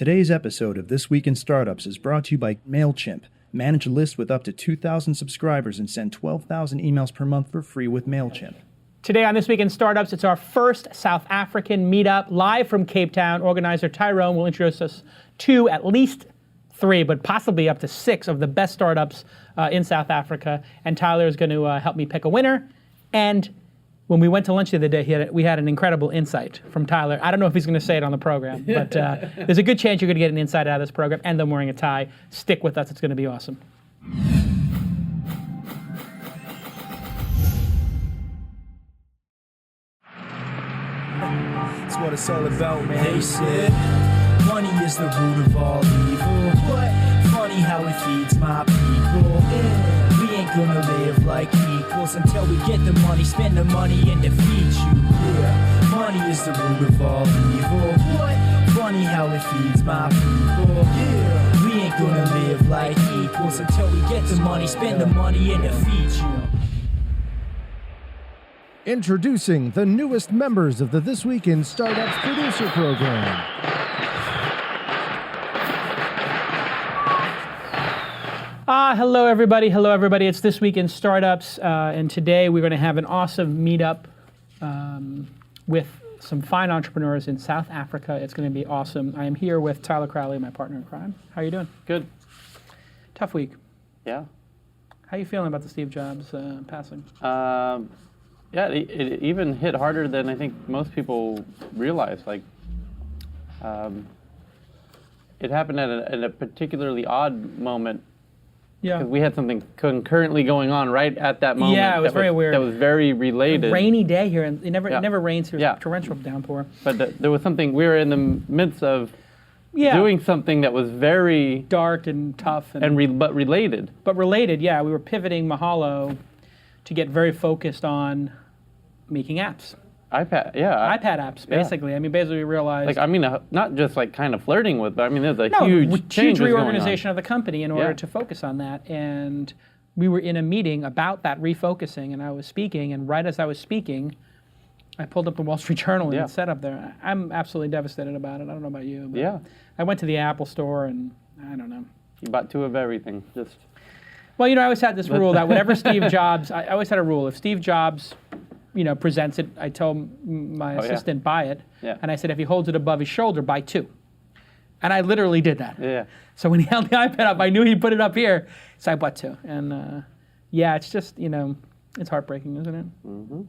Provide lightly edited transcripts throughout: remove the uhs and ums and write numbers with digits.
Today's episode of This Week in Startups is brought to you by MailChimp. Manage a list with up to 2,000 subscribers and send 12,000 emails per month for free with MailChimp. Today on This Week in Startups, it's our first South African meetup live from Cape Town. Organizer Tyrone will introduce us to at least 3, but possibly up to 6 of the best startups in South Africa. And Tyler is going to help me pick a winner. And when we went to lunch the other day, we had an incredible insight from Tyler. I don't know if he's going to say it on the program, but there's a good chance you're going to get an insight out of this program, and I'm wearing a tie. Stick with us. It's going to be awesome. That's what it's all about, man. They said money is the root of all evil. What? Funny how it feeds my people. Yeah. We ain't gonna live like equals until we get the money, spend the money, and defeat you. Yeah. Money is the root of all evil. What? Funny how it feeds my people. Yeah. We ain't gonna live like equals until we get the money, spend the money, and defeat you. Introducing the newest members of the This Week in Startups producer program. Hello, everybody. Hello, everybody. It's This Week in Startups, and today we're going to have an awesome meetup with some fine entrepreneurs in South Africa. It's going to be awesome. I am here with Tyler Crowley, my partner in crime. How are you doing? Good. Tough week. Yeah. How are you feeling about the Steve Jobs passing? Yeah, it even hit harder than I think most people realize. Like, it happened at a particularly odd moment. Yeah. Because we had something concurrently going on right at that moment. Yeah, it was very weird. That was very related. A rainy day here, and it never rains here. Yeah. Torrential downpour. But there was something, we were in the midst of Yeah. doing something that was very Dark and tough. but related. But related, yeah. We were pivoting Mahalo to get very focused on making apps. iPad, yeah. iPad apps, basically. I mean, basically we realized... Like, I mean, not just like kind of flirting with, but I mean, there's a huge change reorganization of the company in order to focus on that. And we were in a meeting about that refocusing, and I was speaking, and right as I was speaking, I pulled up the Wall Street Journal and it said up there. I'm absolutely devastated about it. I don't know about you. But I went to the Apple store, and I don't know. You bought 2 of everything, just... Well, I always had this rule that whenever Steve Jobs... I always had a rule. If Steve Jobs... presents it, I tell my assistant, buy it. Yeah. And I said, if he holds it above his shoulder, buy 2. And I literally did that. Yeah. So when he held the iPad up, I knew he'd put it up here. So I bought 2. And it's just, it's heartbreaking, isn't it? Mm-hmm.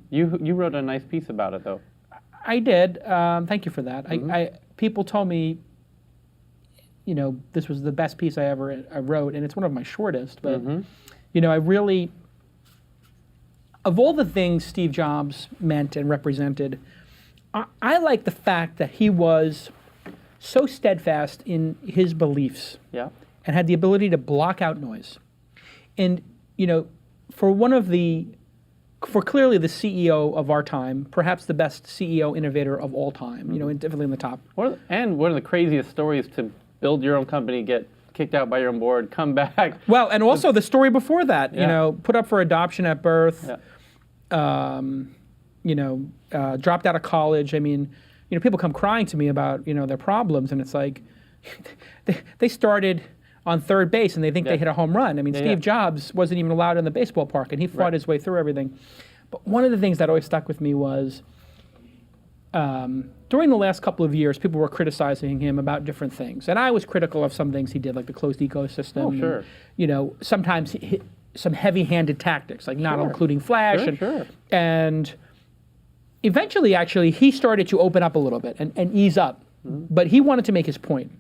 You wrote a nice piece about it, though. I did. Thank you for that. Mm-hmm. People told me, this was the best piece I wrote, and it's one of my shortest. But, I really... Of all the things Steve Jobs meant and represented, I like the fact that he was so steadfast in his beliefs and had the ability to block out noise. And, for clearly the CEO of our time, perhaps the best CEO innovator of all time, and definitely in the top. And one of the craziest stories to build your own company, get kicked out by your own board, come back. Well, and also the story before that, put up for adoption at birth, dropped out of college. I mean, people come crying to me about, their problems, and it's like, they started on third base and they think they hit a home run. I mean, Steve Jobs wasn't even allowed in the baseball park, and he fought his way through everything. But one of the things that always stuck with me was, during the last couple of years, people were criticizing him about different things. And I was critical of some things he did, like the closed ecosystem. Oh, sure. And, sometimes some heavy-handed tactics, like not including Flash. And eventually, actually, he started to open up a little bit and ease up. But he wanted to make his point.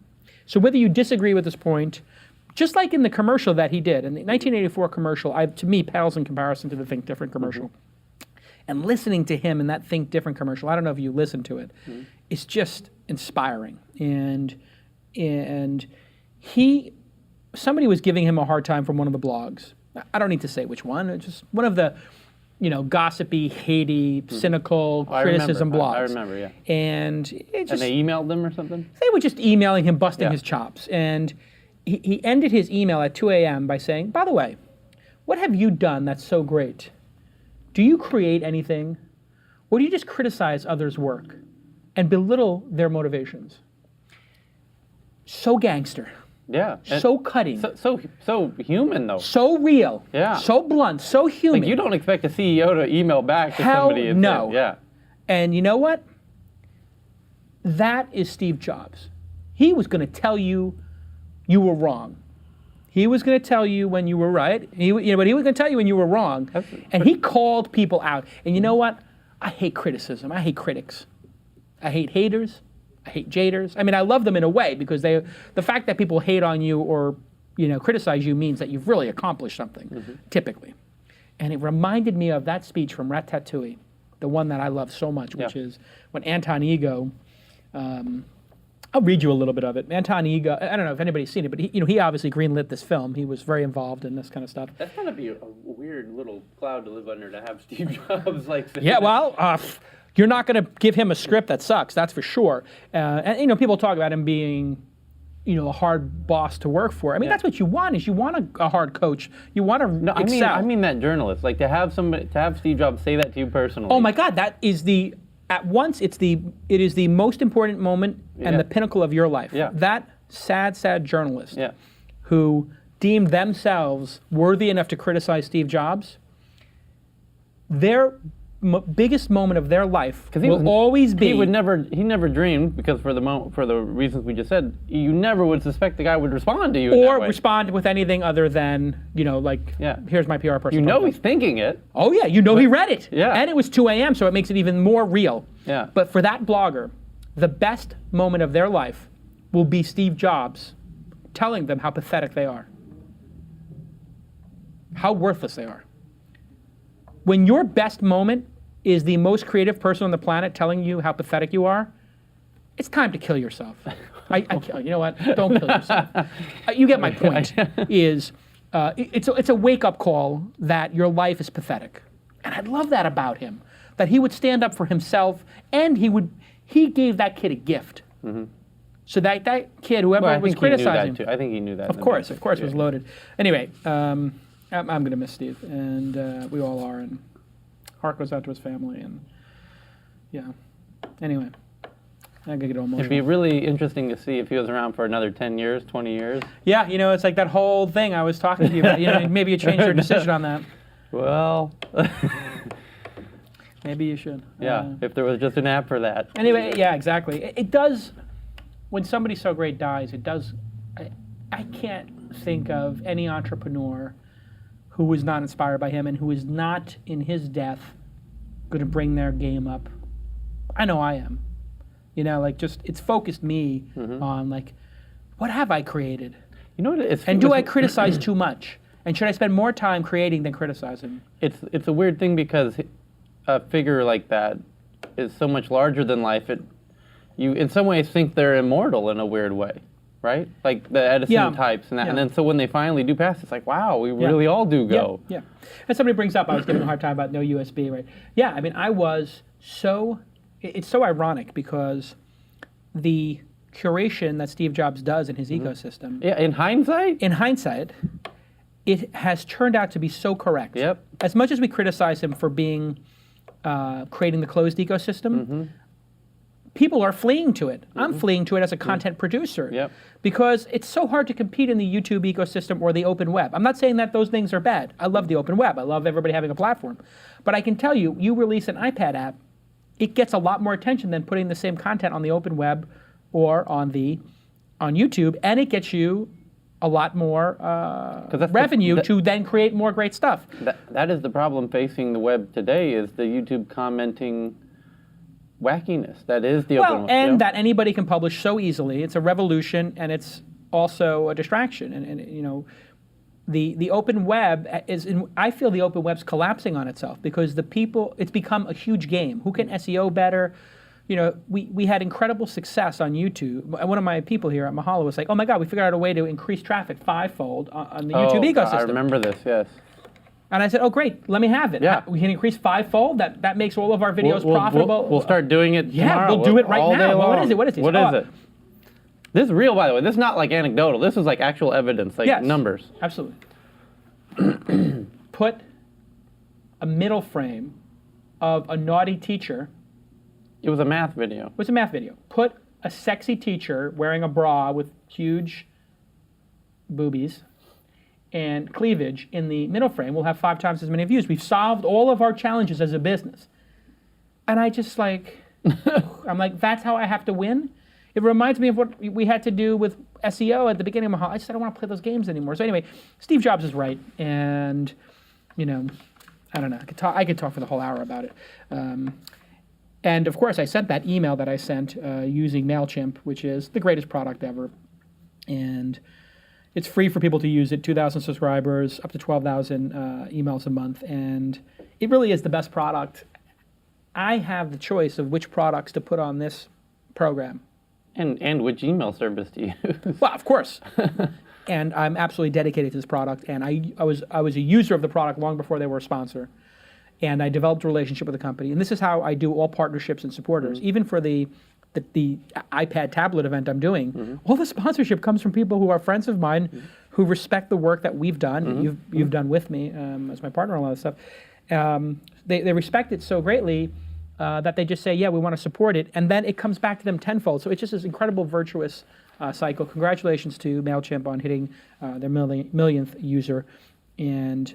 So whether you disagree with his point, just like in the commercial that he did, in the 1984 commercial, to me, pales in comparison to the Think Different commercial. And listening to him in that Think Different commercial, I don't know if you listened to it, it's just inspiring. And somebody was giving him a hard time from one of the blogs. I don't need to say which one. It's just one of the, gossipy, hatey, cynical criticism blogs. I remember, yeah. And they emailed them or something? They were just emailing him, busting his chops. And he ended his email at 2 a.m. by saying, by the way, what have you done that's so great? Do you create anything? Or do you just criticize others' work and belittle their motivations? so gangster, Yeah. And so cutting, so human though. so real, Yeah. so blunt, so human. Like you don't expect a CEO to email back to Hell somebody and no. say, yeah. And you know what? That is Steve Jobs. He was going to tell you you were wrong. He was going to tell you when you were right. But he was going to tell you when you were wrong. And he called people out. And you know what? I hate criticism. I hate critics. I hate haters. I hate jaders. I mean, I love them in a way because the fact that people hate on you or criticize you means that you've really accomplished something, typically. And it reminded me of that speech from Ratatouille, the one that I love so much, which is when Anton Ego. I'll read you a little bit of it. Anton Ego. I don't know if anybody's seen it, but he obviously greenlit this film. He was very involved in this kind of stuff. That's gotta be a weird little cloud to live under to have Steve Jobs like this. Yeah, well, you're not going to give him a script that sucks. That's for sure. And people talk about him being, a hard boss to work for. I mean, that's what you want. Is you want a hard coach. You want to excel. I mean that journalist. Like to have Steve Jobs say that to you personally. Oh my God, that is at once it is the most important moment and the pinnacle of your life. Yeah. That sad journalist who deemed themselves worthy enough to criticize Steve Jobs, their biggest moment of their life will always be. He never dreamed, because for the reasons we just said, you never would suspect the guy would respond to you in that or way. respond with anything other than, here's my PR person. He's thinking it. Oh yeah, he read it. Yeah. And it was 2 a.m., so it makes it even more real. Yeah. But for that blogger, the best moment of their life will be Steve Jobs telling them how pathetic they are. How worthless they are. When your best moment is the most creative person on the planet telling you how pathetic you are, it's time to kill yourself. You know what? Don't kill yourself. You get my point. It's a wake-up call that your life is pathetic. And I love that about him, that he would stand up for himself, and he gave that kid a gift. Mm-hmm. So that kid, whoever was criticizing him, I think he knew that. Of course, it was loaded. Anyway, I'm going to miss Steve, and we all are, and heart goes out to his family, and Anyway, I gotta get all emotional. It'd be really interesting to see if he was around for another 10 years, 20 years. Yeah, it's like that whole thing I was talking to you about. Maybe you changed your decision on that. Well, maybe you should. Yeah, if there was just an app for that. Anyway, yeah, exactly. It does. When somebody so great dies, it does. I can't think of any entrepreneur who was not inspired by him and who is not, in his death, going to bring their game up. I know I am. It's focused me on, what have I created? You know what? And do I criticize too much? And should I spend more time creating than criticizing? It's a weird thing because a figure like that is so much larger than life. You in some ways think they're immortal in a weird way. Right? Like the Edison types and that. Yeah. And then so when they finally do pass, it's like, wow, we really all do go. Yeah. And somebody brings up, I was giving a hard time about no USB, right? Yeah, I mean, it's so ironic because the curation that Steve Jobs does in his ecosystem. Yeah, in hindsight, it has turned out to be so correct. Yep. As much as we criticize him for creating the closed ecosystem, people are fleeing to it. I'm fleeing to it as a content producer because it's so hard to compete in the YouTube ecosystem or the open web. I'm not saying that those things are bad. I love the open web. I love everybody having a platform. But I can tell you, you release an iPad app, it gets a lot more attention than putting the same content on the open web or on YouTube, and it gets you a lot more revenue to then create more great stuff. That is the problem facing the web today, is the YouTube commenting wackiness. That is the open web. And that anybody can publish so easily. It's a revolution, and it's also a distraction. And the open web I feel the open web's collapsing on itself because it's become a huge game. Who can SEO better? We had incredible success on YouTube. One of my people here at Mahalo was like, oh my God, we figured out a way to increase traffic 5-fold on the YouTube ecosystem. I remember this, yes. And I said, oh great, let me have it. Yeah. We can increase 5-fold. That makes all of our videos profitable. We'll start doing it tomorrow. Yeah, we'll do it right now. Well, what is it? What is it? This is real, by the way. This is not like anecdotal. This is like actual evidence, like numbers. Absolutely. Put a middle frame of a naughty teacher. It was a math video. It was a math video. Put a sexy teacher wearing a bra with huge boobies and cleavage in the middle frame will have 5 times as many views. We've solved all of our challenges as a business. And I just like, I'm like, that's how I have to win? It reminds me of what we had to do with SEO at the beginning of my, I just don't want to play those games anymore. So anyway, Steve Jobs is right. And, you know, I don't know, I could talk for the whole hour about it. And of course, I sent that email that I sent using MailChimp, which is the greatest product ever. And it's free for people to use it, 2,000 subscribers, up to 12,000 emails a month. And it really is the best product. I have the choice of which products to put on this program. And which email service do you use? Well, of course. And I'm absolutely dedicated to this product. And I was a user of the product long before they were a sponsor. And I developed a relationship with the company. And this is how I do all partnerships and supporters. Even for the iPad tablet event I'm doing, all the sponsorship comes from people who are friends of mine who respect the work that we've done, and you've done with me as my partner on a lot of stuff. They respect it so greatly that they just say, yeah, we want to support it. And then it comes back to them tenfold. So it's just this incredible virtuous cycle. Congratulations to MailChimp on hitting their millionth user. And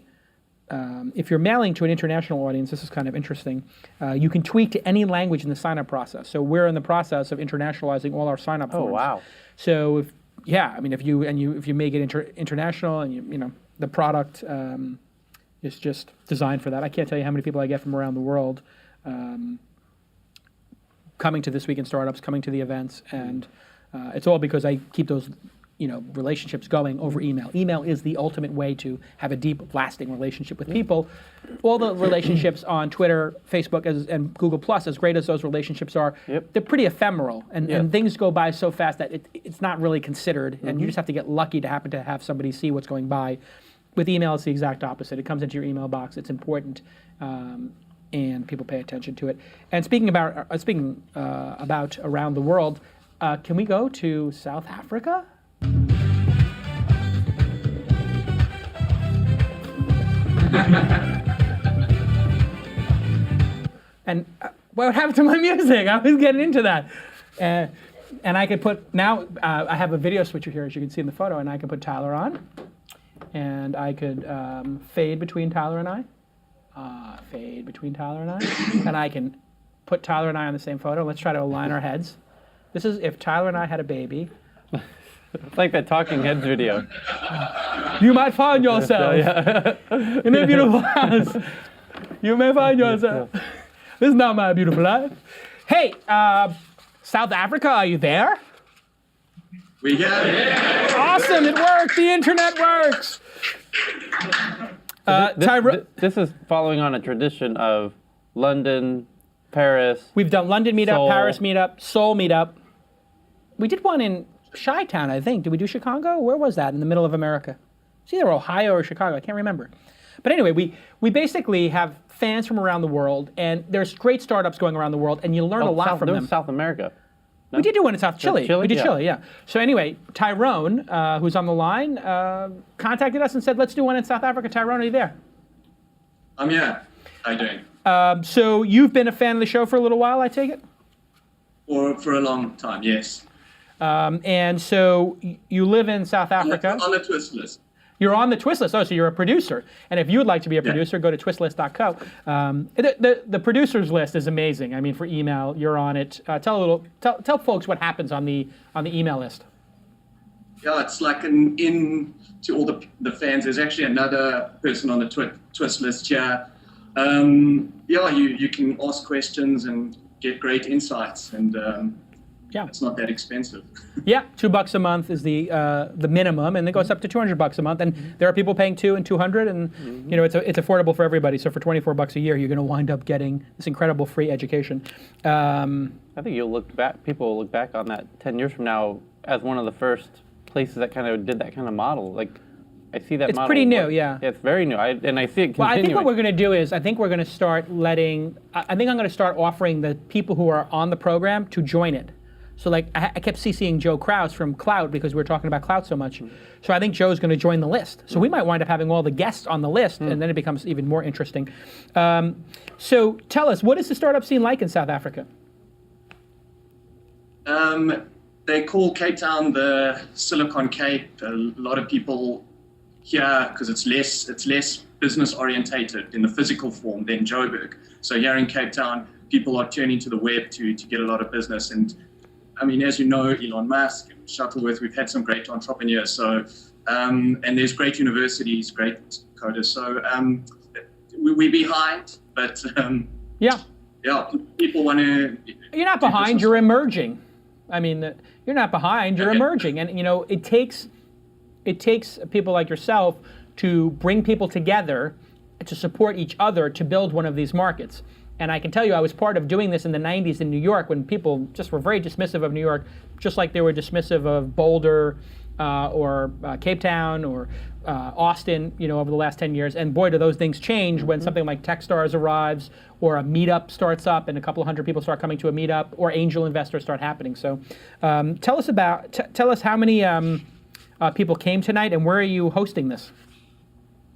if you're mailing to an international audience, this is kind of interesting. You can tweak to any language in the sign-up process. So we're in the process of internationalizing all our sign-up forms. Oh, wow. So if you make it international and you know the product is just designed for that. I can't tell you how many people I get from around the world coming to This Week in Startups, coming to the events, and it's all because I keep those relationships going over email. Email is the ultimate way to have a deep, lasting relationship with people. All the relationships on Twitter, Facebook, and Google Plus, as great as those relationships are, they're pretty ephemeral, and things go by so fast that it's not really considered, and you just have to get lucky to happen to have somebody see what's going by. With email, it's the exact opposite. It comes into your email box. It's important, and people pay attention to it. And speaking about around the world, can we go to South Africa? And what happened to my music? I was getting into that. And I could put, now I have a video switcher here, as you can see in the photo, and I can put Tyler on. And I could fade between Tyler and I. Fade between Tyler and I. And I can put Tyler and I on the same photo. Let's try to align our heads. This is if Tyler and I had a baby. It's like that Talking Heads video. You might find yourself in a beautiful house. You may find yourself. This is not my beautiful life. Hey, South Africa, are you there? We got it. Awesome, it worked. The internet works. This is following on a tradition of London, Paris. We've done London Meetup, Seoul. Paris Meetup, Seoul Meetup. We did one in Chi-Town, I think. Did we do Chicago? Where was that? In the middle of America? It's either Ohio or Chicago. I can't remember. But anyway, we basically have fans from around the world, and there's great startups going around the world, and you learn a lot from them. South America. No? We did do one in South Chile. Chile? We did Yeah. Chile, yeah. So anyway, Tyrone, who's on the line, contacted us and said, let's do one in South Africa. Tyrone, are you there? I'm here. How you doing? So you've been a fan of the show for a little while, I take it? For a long time, yes. And so you live in South Africa. On the TWiST list. You're on the TWiST list. Oh, so you're a producer. And if you would like to be a producer, go to twistlist.co. The producers list is amazing. I mean, for email, you're on it. Tell folks what happens on the email list. Yeah, it's like an in to all the fans. There's actually another person on the TWiST list here. You can ask questions and get great insights, and it's not that expensive. Yeah, $2 a month is the minimum, and it goes up to $200 a month. And there are people paying $200 and $200, and it's affordable for everybody. So for $24 a year, you're going to wind up getting this incredible free education. I think people will look back on that 10 years from now as one of the first places that kind of did that kind of model. Like, I see that model. It's pretty new, yeah. It's very new, and I see it continuing. Well, I think what we're going to do is, I think I'm going to start offering the people who are on the program to join it. So like, I kept CCing Joe Kraus from Cloud because we were talking about Cloud so much. So I think Joe's going to join the list. So we might wind up having all the guests on the list, and then it becomes even more interesting. So tell us, what is the startup scene like in South Africa? They call Cape Town the Silicon Cape. A lot of people here, because it's less business orientated in the physical form than Joburg. So here in Cape Town, people are turning to the web to get a lot of business. And I mean, as you know, Elon Musk, Shuttleworth, we've had some great entrepreneurs. So, and there's great universities, great coders. So we're behind, but yeah, people want to. You're not behind. You're emerging. I mean, you're not behind. You're emerging, and you know it takes people like yourself to bring people together to support each other to build one of these markets. And I can tell you, I was part of doing this in the 90s in New York when people just were very dismissive of New York, just like they were dismissive of Boulder or Cape Town or Austin, you know, over the last 10 years. And boy, do those things change when something like Techstars arrives or a Meetup starts up and a couple of hundred people start coming to a Meetup or angel investors start happening. So tell us how many people came tonight and where are you hosting this?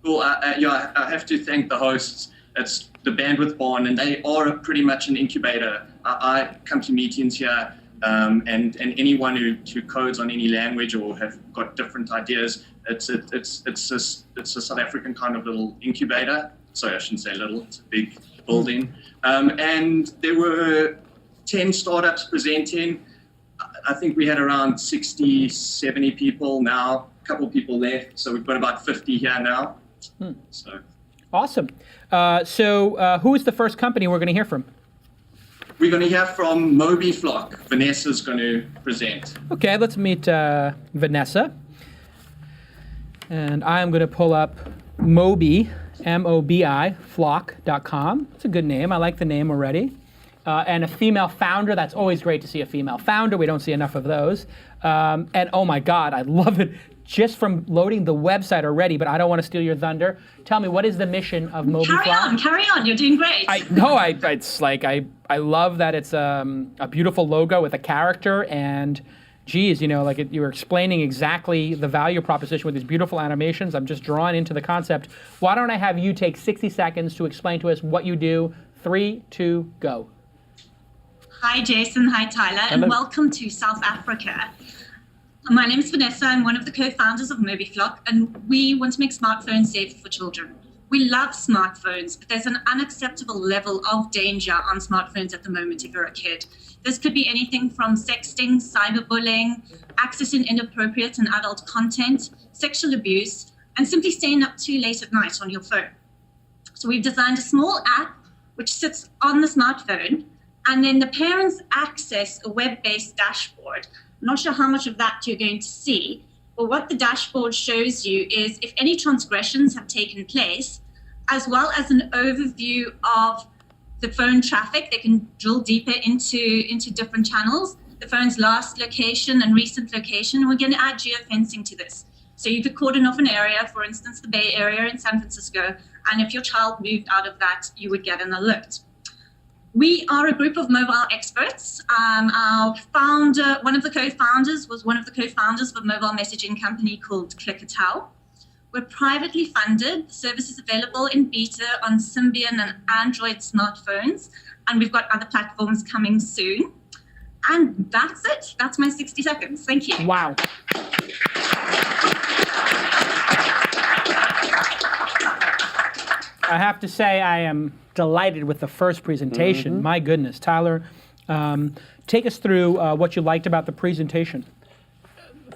Well, I have to thank the hosts. It's the Bandwidth Barn, and they are pretty much an incubator. I come to meetings here, and anyone who codes on any language or have got different ideas, it's a South African kind of little incubator. Sorry, I shouldn't say little. It's a big building, and there were 10 startups presenting. I think we had around 60, 70 people now. A couple people left, so we've got about 50 here now. So. Awesome. So who is the first company we're going to hear from? We're going to hear from Mobiflock. Vanessa's going to present. Okay, let's meet Vanessa. And I'm going to pull up Mobi, M-O-B-I, flock.com. It's a good name. I like the name already. And a female founder. That's always great to see a female founder. We don't see enough of those. And oh my God, I love it. Just from loading the website already, but I don't want to steal your thunder. Tell me, what is the mission of Mobiflock? Carry on. You're doing great. It's like I love that it's a beautiful logo with a character, and geez, you know, like you were explaining exactly the value proposition with these beautiful animations. I'm just drawn into the concept. Why don't I have you take 60 seconds to explain to us what you do? 3, 2, go. Hi, Jason. Hi, Tyler, and welcome to South Africa. My name is Vanessa. I'm one of the co-founders of Mobiflock, and we want to make smartphones safe for children. We love smartphones, but there's an unacceptable level of danger on smartphones at the moment if you're a kid. This could be anything from sexting, cyberbullying, accessing inappropriate and adult content, sexual abuse, and simply staying up too late at night on your phone. So we've designed a small app which sits on the smartphone, and then the parents access a web-based dashboard. I'm not sure how much of that you're going to see, but what the dashboard shows you is if any transgressions have taken place, as well as an overview of the phone traffic. They can drill deeper into different channels, the phone's last location and recent location. We're going to add geofencing to this. So you could cordon off an area, for instance, the Bay Area in San Francisco, and if your child moved out of that, you would get an alert. We are a group of mobile experts. Our founder, one of the co-founders, was one of the co-founders of a mobile messaging company called Clickatel. We're privately funded. The service is available in beta on Symbian and Android smartphones, and we've got other platforms coming soon. And that's it. That's my 60 seconds. Thank you. Wow. I have to say I am delighted with the first presentation. Mm-hmm. My goodness. Tyler, take us through what you liked about the presentation.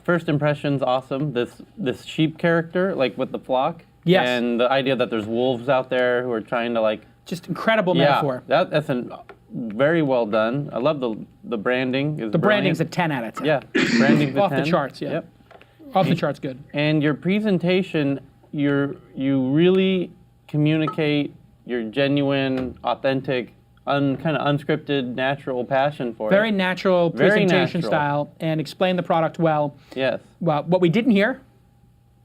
First impressions, awesome. This sheep character, like with the flock. Yes. And the idea that there's wolves out there who are trying to like... Just incredible metaphor. That's very well done. I love the branding. The branding's a 10 out of 10. Yeah, branding's a 10. Off the charts, yeah. Yep. Off the charts, good. And your presentation, you really communicate your genuine, authentic, kind of unscripted, natural passion for it. Very natural presentation style, and explain the product well. Yes. Well, what we didn't hear,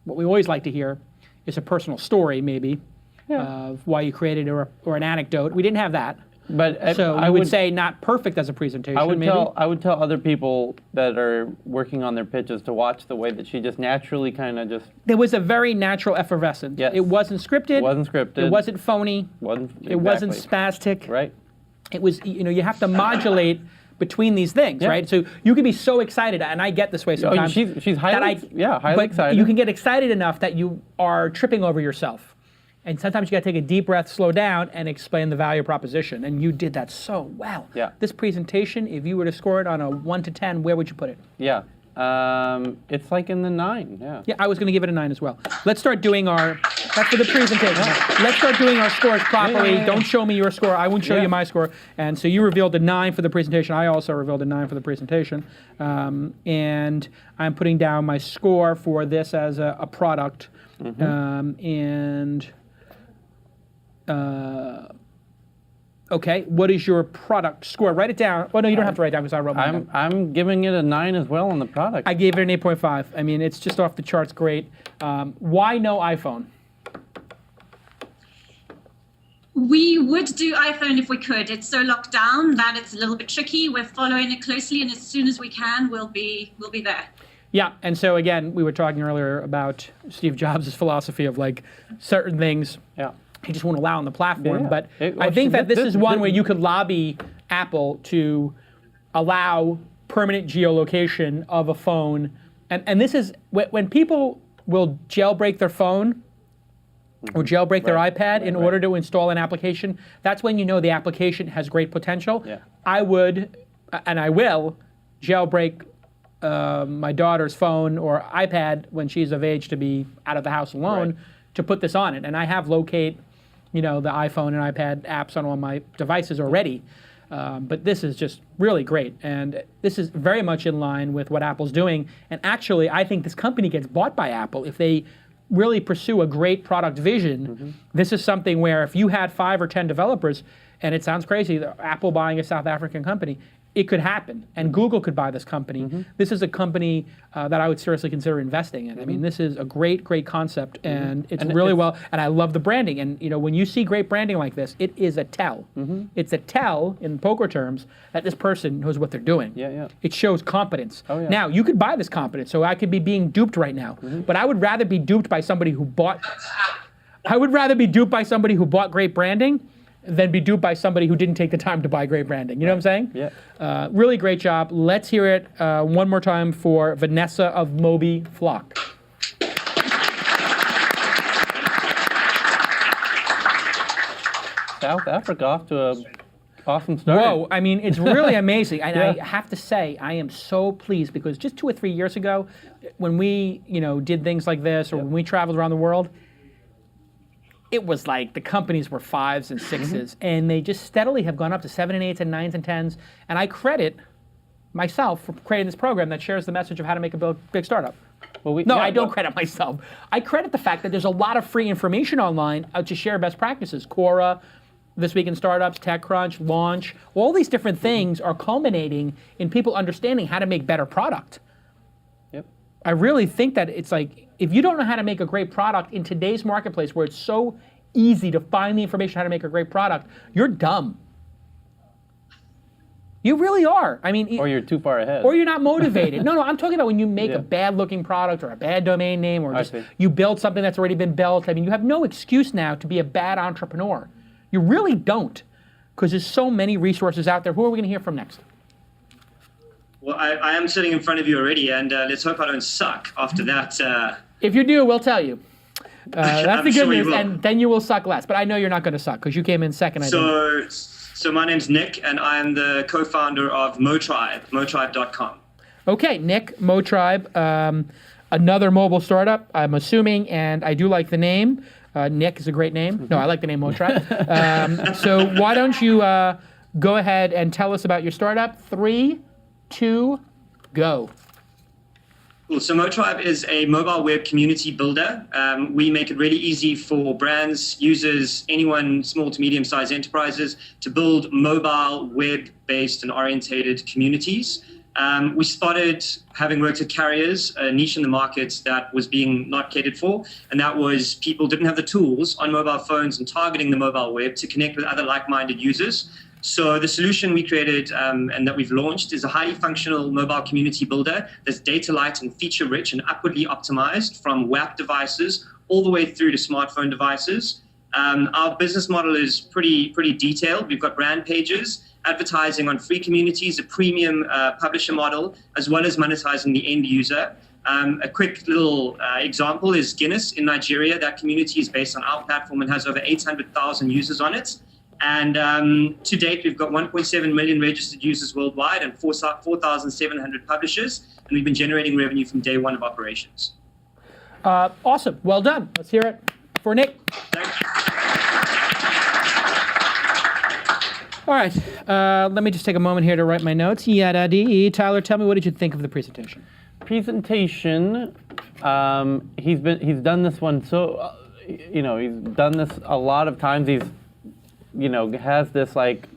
what we always like to hear, is a personal story, maybe, of why you created or an anecdote. We didn't have that. But I would say not perfect as a presentation. I would tell other people that are working on their pitches to watch the way that she just naturally kind of just. There was a very natural effervescence. Yes. It wasn't scripted. It wasn't scripted. It wasn't phony. Exactly. It wasn't spastic. Right. It was, you have to modulate between these things, right? So you can be so excited, and I get this way sometimes. She's highly, highly excited. You can get excited enough that you are tripping over yourself. And sometimes you got to take a deep breath, slow down, and explain the value proposition. And you did that so well. Yeah. This presentation, if you were to score it on a 1 to 10, where would you put it? Yeah. It's like in the 9. Yeah. Yeah, I was going to give it a 9 as well. Let's start doing that's for the presentation. Let's start doing our scores properly. Don't show me your score. I won't show you my score. And so you revealed a 9 for the presentation. I also revealed a 9 for the presentation. And I'm putting down my score for this as a product. Okay, what is your product score? Write it down. Well, no, you don't have to write it down because I wrote mine down. I'm giving it a 9 as well on the product. I gave it an 8.5. I mean, it's just off the charts great. Why no iPhone? We would do iPhone if we could. It's so locked down that it's a little bit tricky. We're following it closely, and as soon as we can, we'll be there. Yeah, and so again, we were talking earlier about Steve Jobs' philosophy of like certain things. Yeah. He just won't allow on the platform. But I think that this is one where you could lobby Apple to allow permanent geolocation of a phone. And this is when people will jailbreak their phone or jailbreak their iPad in order to install an application, that's when you know the application has great potential. Yeah. I would, and I will, jailbreak my daughter's phone or iPad when she's of age to be out of the house alone to put this on it. And I have locate, the iPhone and iPad apps on all my devices already. But this is just really great. And this is very much in line with what Apple's doing. And actually, I think this company gets bought by Apple if they really pursue a great product vision. This is something where if you had 5 or 10 developers, and it sounds crazy, Apple buying a South African company, it could happen. And Google could buy this company. This is a company that I would seriously consider investing in. I mean, this is a great, great concept, and it's really well, and I love the branding. And when you see great branding like this, it is a tell. It's a tell, in poker terms, that this person knows what they're doing. It shows competence. Now, you could buy this competence, so I could be being duped right now, but I would rather be duped by somebody who bought, great branding than be duped by somebody who didn't take the time to buy great branding. You know what I'm saying? Yeah. Really great job. Let's hear it one more time for Vanessa of Mobiflock. South Africa off to a awesome start. Whoa, I mean, it's really amazing. And I have to say, I am so pleased because just 2 or 3 years ago, when we, did things like this or when we traveled around the world, it was like the companies were 5s and 6s, and they just steadily have gone up to 7 and 8s and 9s and 10s. And I credit myself for creating this program that shares the message of how to make a big startup. I don't credit myself. I credit the fact that there's a lot of free information online to share best practices. Quora, This Week in Startups, TechCrunch, Launch, all these different things are culminating in people understanding how to make better product. I really think that it's like, if you don't know how to make a great product in today's marketplace where it's so easy to find the information how to make a great product, you're dumb. You really are. I mean, or you're too far ahead. Or you're not motivated. No, I'm talking about when you make a bad looking product or a bad domain name or just you build something that's already been built. I mean, you have no excuse now to be a bad entrepreneur. You really don't, because there's so many resources out there. Who are we going to hear from next? Well, I am sitting in front of you already, and let's hope I don't suck after that. If you do, we'll tell you. That's the good sure news, and then you will suck less. But I know you're not going to suck, because you came in second, I think. So my name's Nick, and I'm the co-founder of Motribe, motribe.com. Okay, Nick, Motribe, another mobile startup, I'm assuming, and I do like the name. Nick is a great name. No, I like the name Motribe. So why don't you go ahead and tell us about your startup. 3, 2, go. Cool. So Motribe is a mobile web community builder. We make it really easy for brands, users, anyone, small to medium-sized enterprises, to build mobile, web-based and orientated communities. We spotted, having worked at carriers, a niche in the market that was being not catered for, and that was people didn't have the tools on mobile phones and targeting the mobile web to connect with other like-minded users. So the solution we created and that we've launched is a highly functional mobile community builder that's data light and feature rich and upwardly optimized from WAP devices all the way through to smartphone devices. Our business model is pretty detailed. We've got brand pages advertising on free communities, a premium publisher model, as well as monetizing the end user. A quick little example is Guinness in Nigeria. That community is based on our platform and has over 800,000 users on it. And to date, we've got 1.7 million registered users worldwide and 4,700 publishers. And we've been generating revenue from day one of operations. Awesome. Well done. Let's hear it for Nick. Thank you. All right. Let me just take a moment here to write my notes. Yada-dee. Tyler, tell me, what did you think of the presentation? Presentation, he's done this one so, he's done this a lot of times. He's, has this like,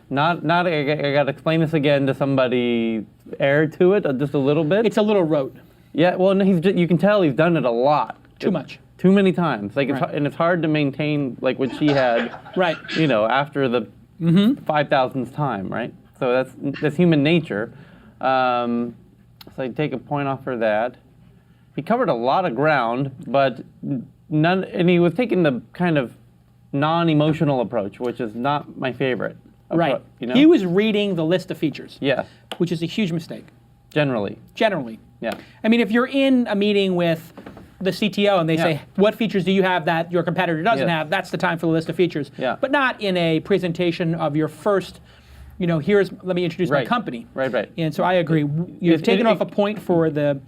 not I got to explain this again to somebody, air to it just a little bit. It's a little rote. Yeah, well, you can tell he's done it a lot. Too much. Too many times. Like, Right. and it's hard to maintain like what she had. Right. After the 5,000th time, right? So that's human nature. So I take a point off for that. He covered a lot of ground, but and he was taking the kind of non-emotional approach, which is not my favorite. Right. He was reading the list of features. Yeah. Which is a huge mistake. Generally. Yeah. I mean, if you're in a meeting with the CTO and they say, what features do you have that your competitor doesn't have, that's the time for the list of features. Yeah. But not in a presentation of your first, let me introduce my company. Right. And so I agree. You've taken off a point for the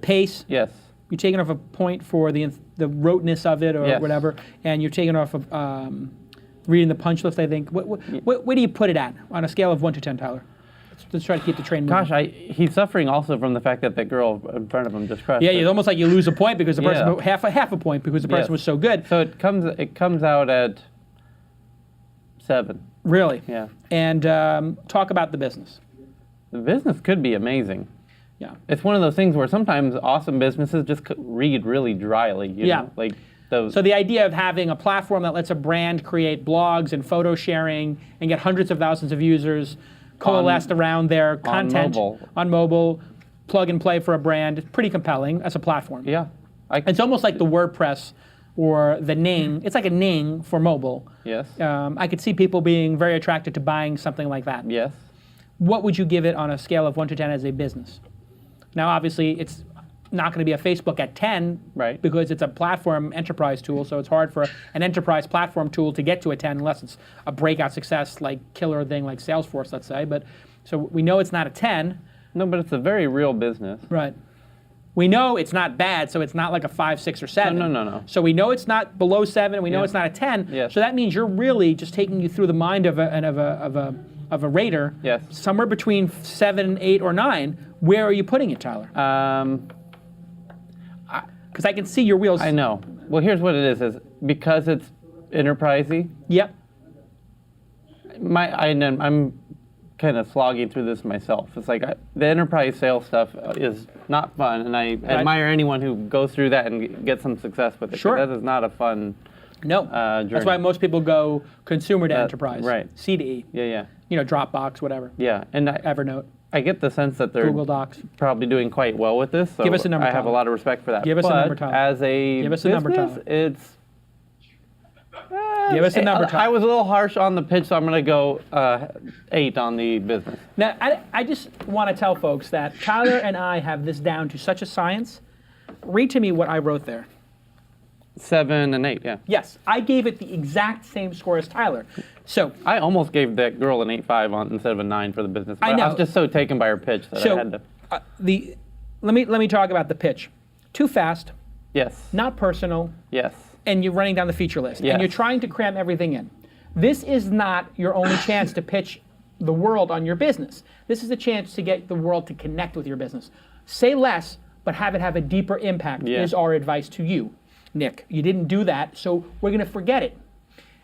pace. Yes. You've taken off a point for the roteness of it or whatever, and you're taking off of reading the punch list, I think. Where do you put it at on a scale of 1 to 10, Tyler? Let's try to keep the train moving. Gosh, he's suffering also from the fact that girl in front of him just crushed. Yeah, it's almost like you lose a point because the person half a point because the person was so good. So it comes out at 7. Really? Yeah. And talk about the business. The business could be amazing. Yeah. It's one of those things where sometimes awesome businesses just read really dryly. You know? Like those. So the idea of having a platform that lets a brand create blogs and photo sharing and get hundreds of thousands of users coalesced around their content on mobile, plug and play for a brand, is pretty compelling as a platform. Yeah. It's almost like the WordPress or the Ning. It's like a Ning for mobile. Yes. I could see people being very attracted to buying something like that. Yes. What would you give it on a scale of 1 to 10 as a business? Now, obviously, it's not going to be a Facebook at 10, right? Because it's a platform enterprise tool, so it's hard for an enterprise platform tool to get to a 10 unless it's a breakout success like killer thing like Salesforce, let's say. But so we know it's not a 10. No, but it's a very real business. Right. We know it's not bad, so it's not like a 5, 6, or 7. No. So we know it's not below 7, and we know it's not a 10. Yes. So that means you're really just taking you through the mind of a rater. Yes. Somewhere between 7, 8, or 9. Where are you putting it, Tyler? Because I can see your wheels. I know. Well, here's what it is because it's enterprisey. Yep. I'm kind of slogging through this myself. It's like the enterprise sales stuff is not fun, and I admire anyone who goes through that and gets some success with it. Sure. That is not a fun journey. That's why most people go consumer to enterprise. Right. C to E. Yeah. Dropbox, whatever. Yeah, and Evernote. I get the sense that they're Google Docs. probably doing quite well with this. So Give us a number, I have Tyler. a lot of respect for that. Give us a number, Tyler. As a Give us a number, business, Tyler. it's. Give us a number, Tyler. I was a little harsh on the pitch, so I'm going to go 8 on the business. Now, I just want to tell folks that Tyler and I have this down to such a science. Read to me what I wrote there. 7 and 8, yeah. Yes, I gave it the exact same score as Tyler. So I almost gave that girl an 8.5 on instead of a 9 for the business. But I know. I was just so taken by her pitch that I had to. Let me talk about the pitch. Too fast. Yes. Not personal. Yes. And you're running down the feature list. Yes. And you're trying to cram everything in. This is not your only chance to pitch the world on your business. This is a chance to get the world to connect with your business. Say less, but have it have a deeper impact is our advice to you, Nick. You didn't do that, so we're going to forget it.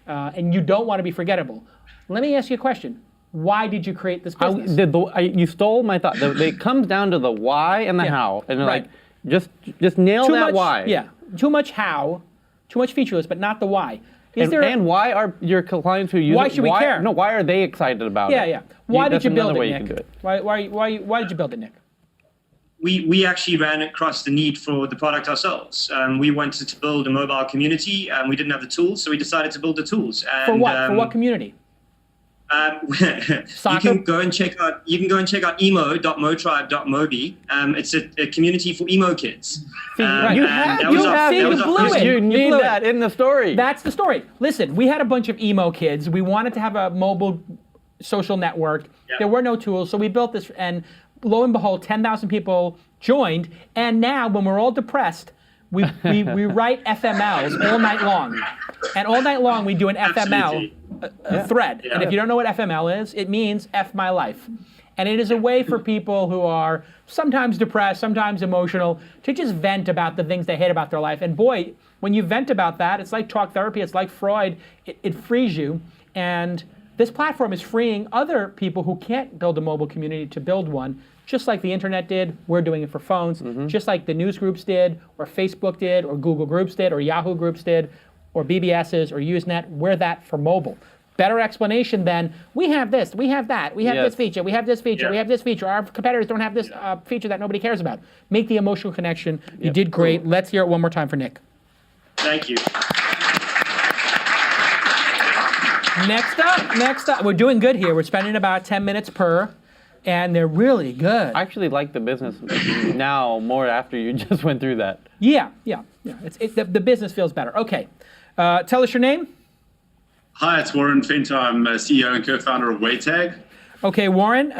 And you don't want to be forgettable. Let me ask you a question. Why did you create this business? You stole my thought. It comes down to the why and the how. And Right. like, just nail Too that much, why. Yeah. Too much how, too much featureless, but not the why. And why are your clients who use Why it, should we care? No, why are they excited about it? Yeah. Why did you build another it, way Nick? you can do it. Why did you build it, Nick? We actually ran across the need for the product ourselves. We wanted to build a mobile community. We didn't have the tools, so we decided to build the tools. And, For what? For what community? You can go and check out emo.motribe.mobi. It's a community for emo kids. You need that in the story. That's the story. Listen, we had a bunch of emo kids. We wanted to have a mobile social network. Yep. There were no tools, so we built this, and lo and behold, 10,000 people joined. And now, when we're all depressed, we write FMLs all night long. And all night long, we do an FML thread. Yeah. And if you don't know what FML is, it means F my life. And it is a way for people who are sometimes depressed, sometimes emotional, to just vent about the things they hate about their life. And boy, when you vent about that, it's like talk therapy, it's like Freud, it frees you. And this platform is freeing other people who can't build a mobile community to build one. Just like the internet did, we're doing it for phones. Just like the news groups did, or Facebook did, or Google Groups did, or Yahoo Groups did, or BBS's, or Usenet, we're that for mobile. Better explanation than, we have this, we have that, we have this feature, we have this feature, we have this feature. Our competitors don't have this feature that nobody cares about. Make the emotional connection. You did great. Let's hear it one more time for Nick. Thank you. Next up, we're doing good here. We're spending about 10 minutes per, and they're really good. I actually like the business now more after you just went through that. Yeah. The business feels better. Okay, tell us your name. Hi, it's Warren Fenter. I'm CEO and co-founder of Waytag. Okay, Warren,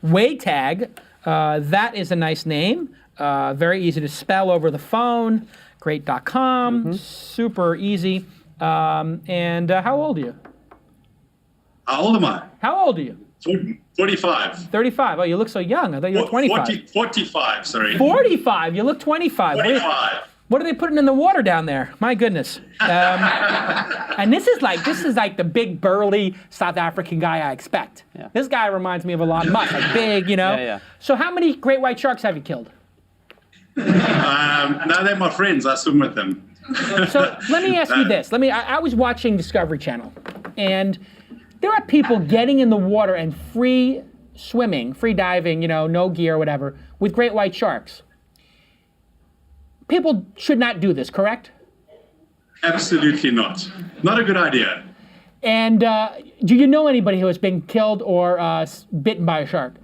Waytag, that is a nice name. Very easy to spell over the phone. Great.com, super easy. And how old are you? How old am I? How old are you? 45. 35. Oh, you look so young. I thought you were 25. 45, sorry. 45. You look 25. 45. What are they putting in the water down there? My goodness. And this is like the big burly South African guy I expect. Yeah. This guy reminds me of Elon Musk, like big, you know. Yeah. So how many great white sharks have you killed? No, they're my friends. I swim with them. So let me ask you this. I was watching Discovery Channel, and there are people getting in the water and free swimming, free diving, no gear, whatever, with great white sharks. People should not do this, correct? Absolutely not. Not a good idea. And do you know anybody who has been killed or bitten by a shark?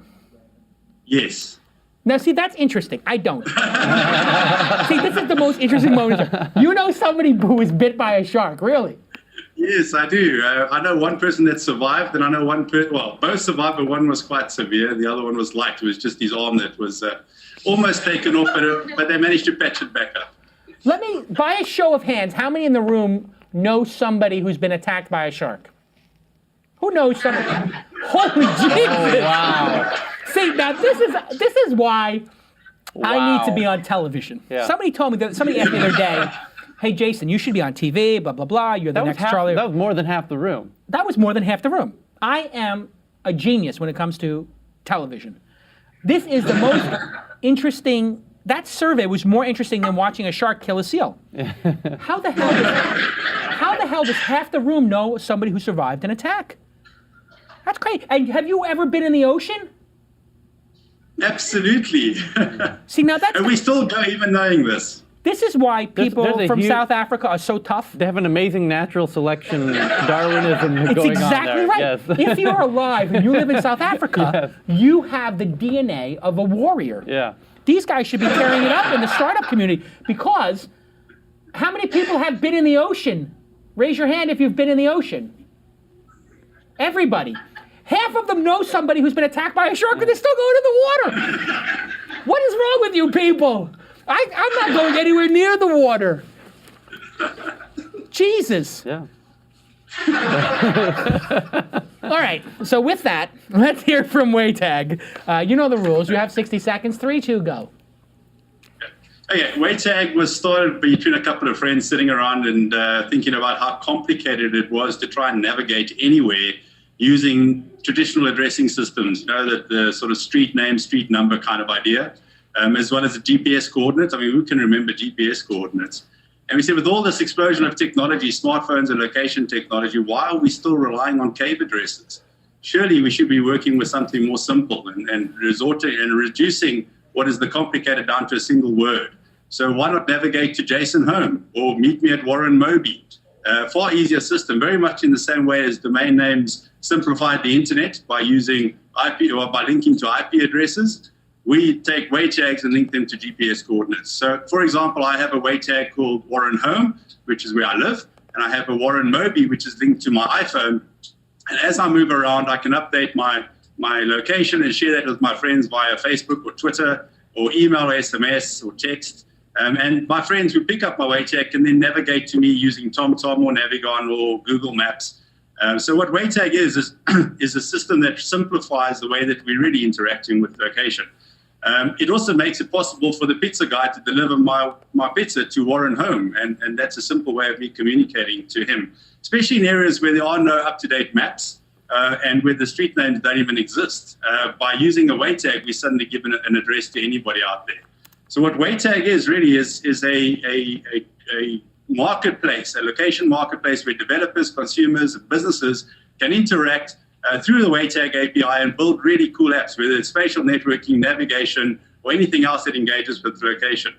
Yes. Now, see, that's interesting. I don't. See, this is the most interesting moment. You know somebody who was bit by a shark, really? Yes, I do. I know one person that survived, and I know one person, well, both survived, but one was quite severe. The other one was light. It was just his arm that was almost taken off, but they managed to patch it back up. By a show of hands, how many in the room know somebody who's been attacked by a shark? Who knows somebody? Holy Jesus! Oh, wow. See, now this is why I need to be on television. Yeah. Somebody asked me the other day, hey, Jason, you should be on TV, blah, blah, blah. You're the next Charlie. That was more than half the room. That was more than half the room. I am a genius when it comes to television. This is the most interesting. That survey was more interesting than watching a shark kill a seal. How the hell does half the room know somebody who survived an attack? That's crazy. And have you ever been in the ocean? Absolutely. See, now that's... And we still go even knowing this. This is why people from South Africa are so tough. They have an amazing natural selection Darwinism going on there. It's exactly right. Yes. If you're alive and you live in South Africa, you have the DNA of a warrior. Yeah. These guys should be tearing it up in the startup community, because how many people have been in the ocean? Raise your hand if you've been in the ocean. Everybody. Half of them know somebody who's been attacked by a shark, but they're still going in the water. What is wrong with you people? I'm not going anywhere near the water. Jesus. Yeah. All right, so with that, let's hear from Waytag. You know the rules. You have 60 seconds. 3, 2, go. Okay, Waytag was started between a couple of friends sitting around and thinking about how complicated it was to try and navigate anywhere using traditional addressing systems, the sort of street name, street number kind of idea, as well as the GPS coordinates. I mean, who can remember GPS coordinates? And we said, with all this explosion of technology, smartphones and location technology, why are we still relying on cave addresses? Surely we should be working with something more simple and resorting and reducing what is the complicated down to a single word. So why not navigate to Jason Home or meet me at Warren Moby? far easier system, very much in the same way as domain names simplified the internet by using IP or by linking to IP addresses. We take Waytags and link them to GPS coordinates. So, for example, I have a Waytag called Warren Home, which is where I live, and I have a Warren Mobi, which is linked to my iPhone. And as I move around, I can update my location and share that with my friends via Facebook or Twitter or email or SMS or text. And my friends who pick up my Waytag can then navigate to me using TomTom or Navigon or Google Maps. So what Waytag is a system that simplifies the way that we're really interacting with location. It also makes it possible for the pizza guy to deliver my pizza to Warren Home, and that's a simple way of me communicating to him, especially in areas where there are no up-to-date maps and where the street names don't even exist. By using a Waytag, we suddenly give an address to anybody out there. So what Waytag is really is a marketplace, a location marketplace where developers, consumers, businesses can interact through the Waytag API and build really cool apps, whether it's spatial networking, navigation, or anything else that engages with location.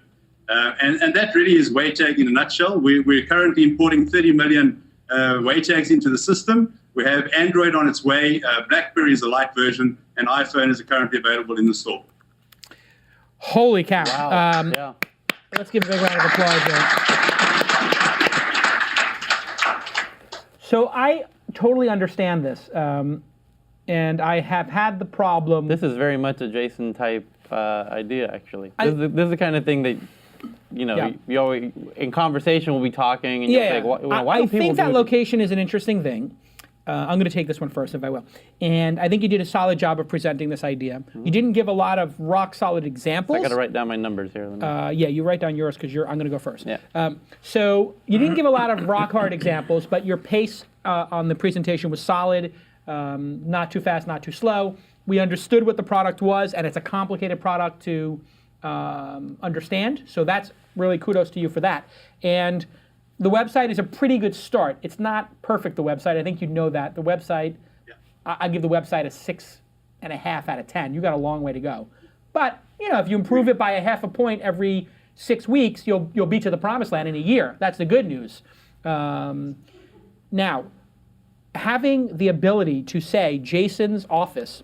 And that really is Waytag in a nutshell. We're currently importing 30 million Waytags into the system. We have Android on its way, BlackBerry is a light version, and iPhone is currently available in the store. Holy cow. Wow. Yeah. Let's give a big round of applause there. So I totally understand this, and I have had the problem. This is very much a Jason type idea, actually. This is the kind of thing that, you always, in conversation, we'll be talking, and you'll say, why do people I think that do location is an interesting thing. I'm going to take this one first, if I will. And I think you did a solid job of presenting this idea. You didn't give a lot of rock-solid examples. I got to write down my numbers here. Yeah, you write down yours because I'm going to go first. Yeah. So you didn't give a lot of rock-hard examples, but your pace on the presentation was solid, not too fast, not too slow. We understood what the product was, and it's a complicated product to understand. So that's really kudos to you for that. And the website is a pretty good start. It's not perfect, the website. I think you know that. The website, I give the website a 6.5 out of 10. You got a long way to go. But, if you improve it by a half a point every 6 weeks, you'll be to the promised land in a year. That's the good news. Now, having the ability to say Jason's office,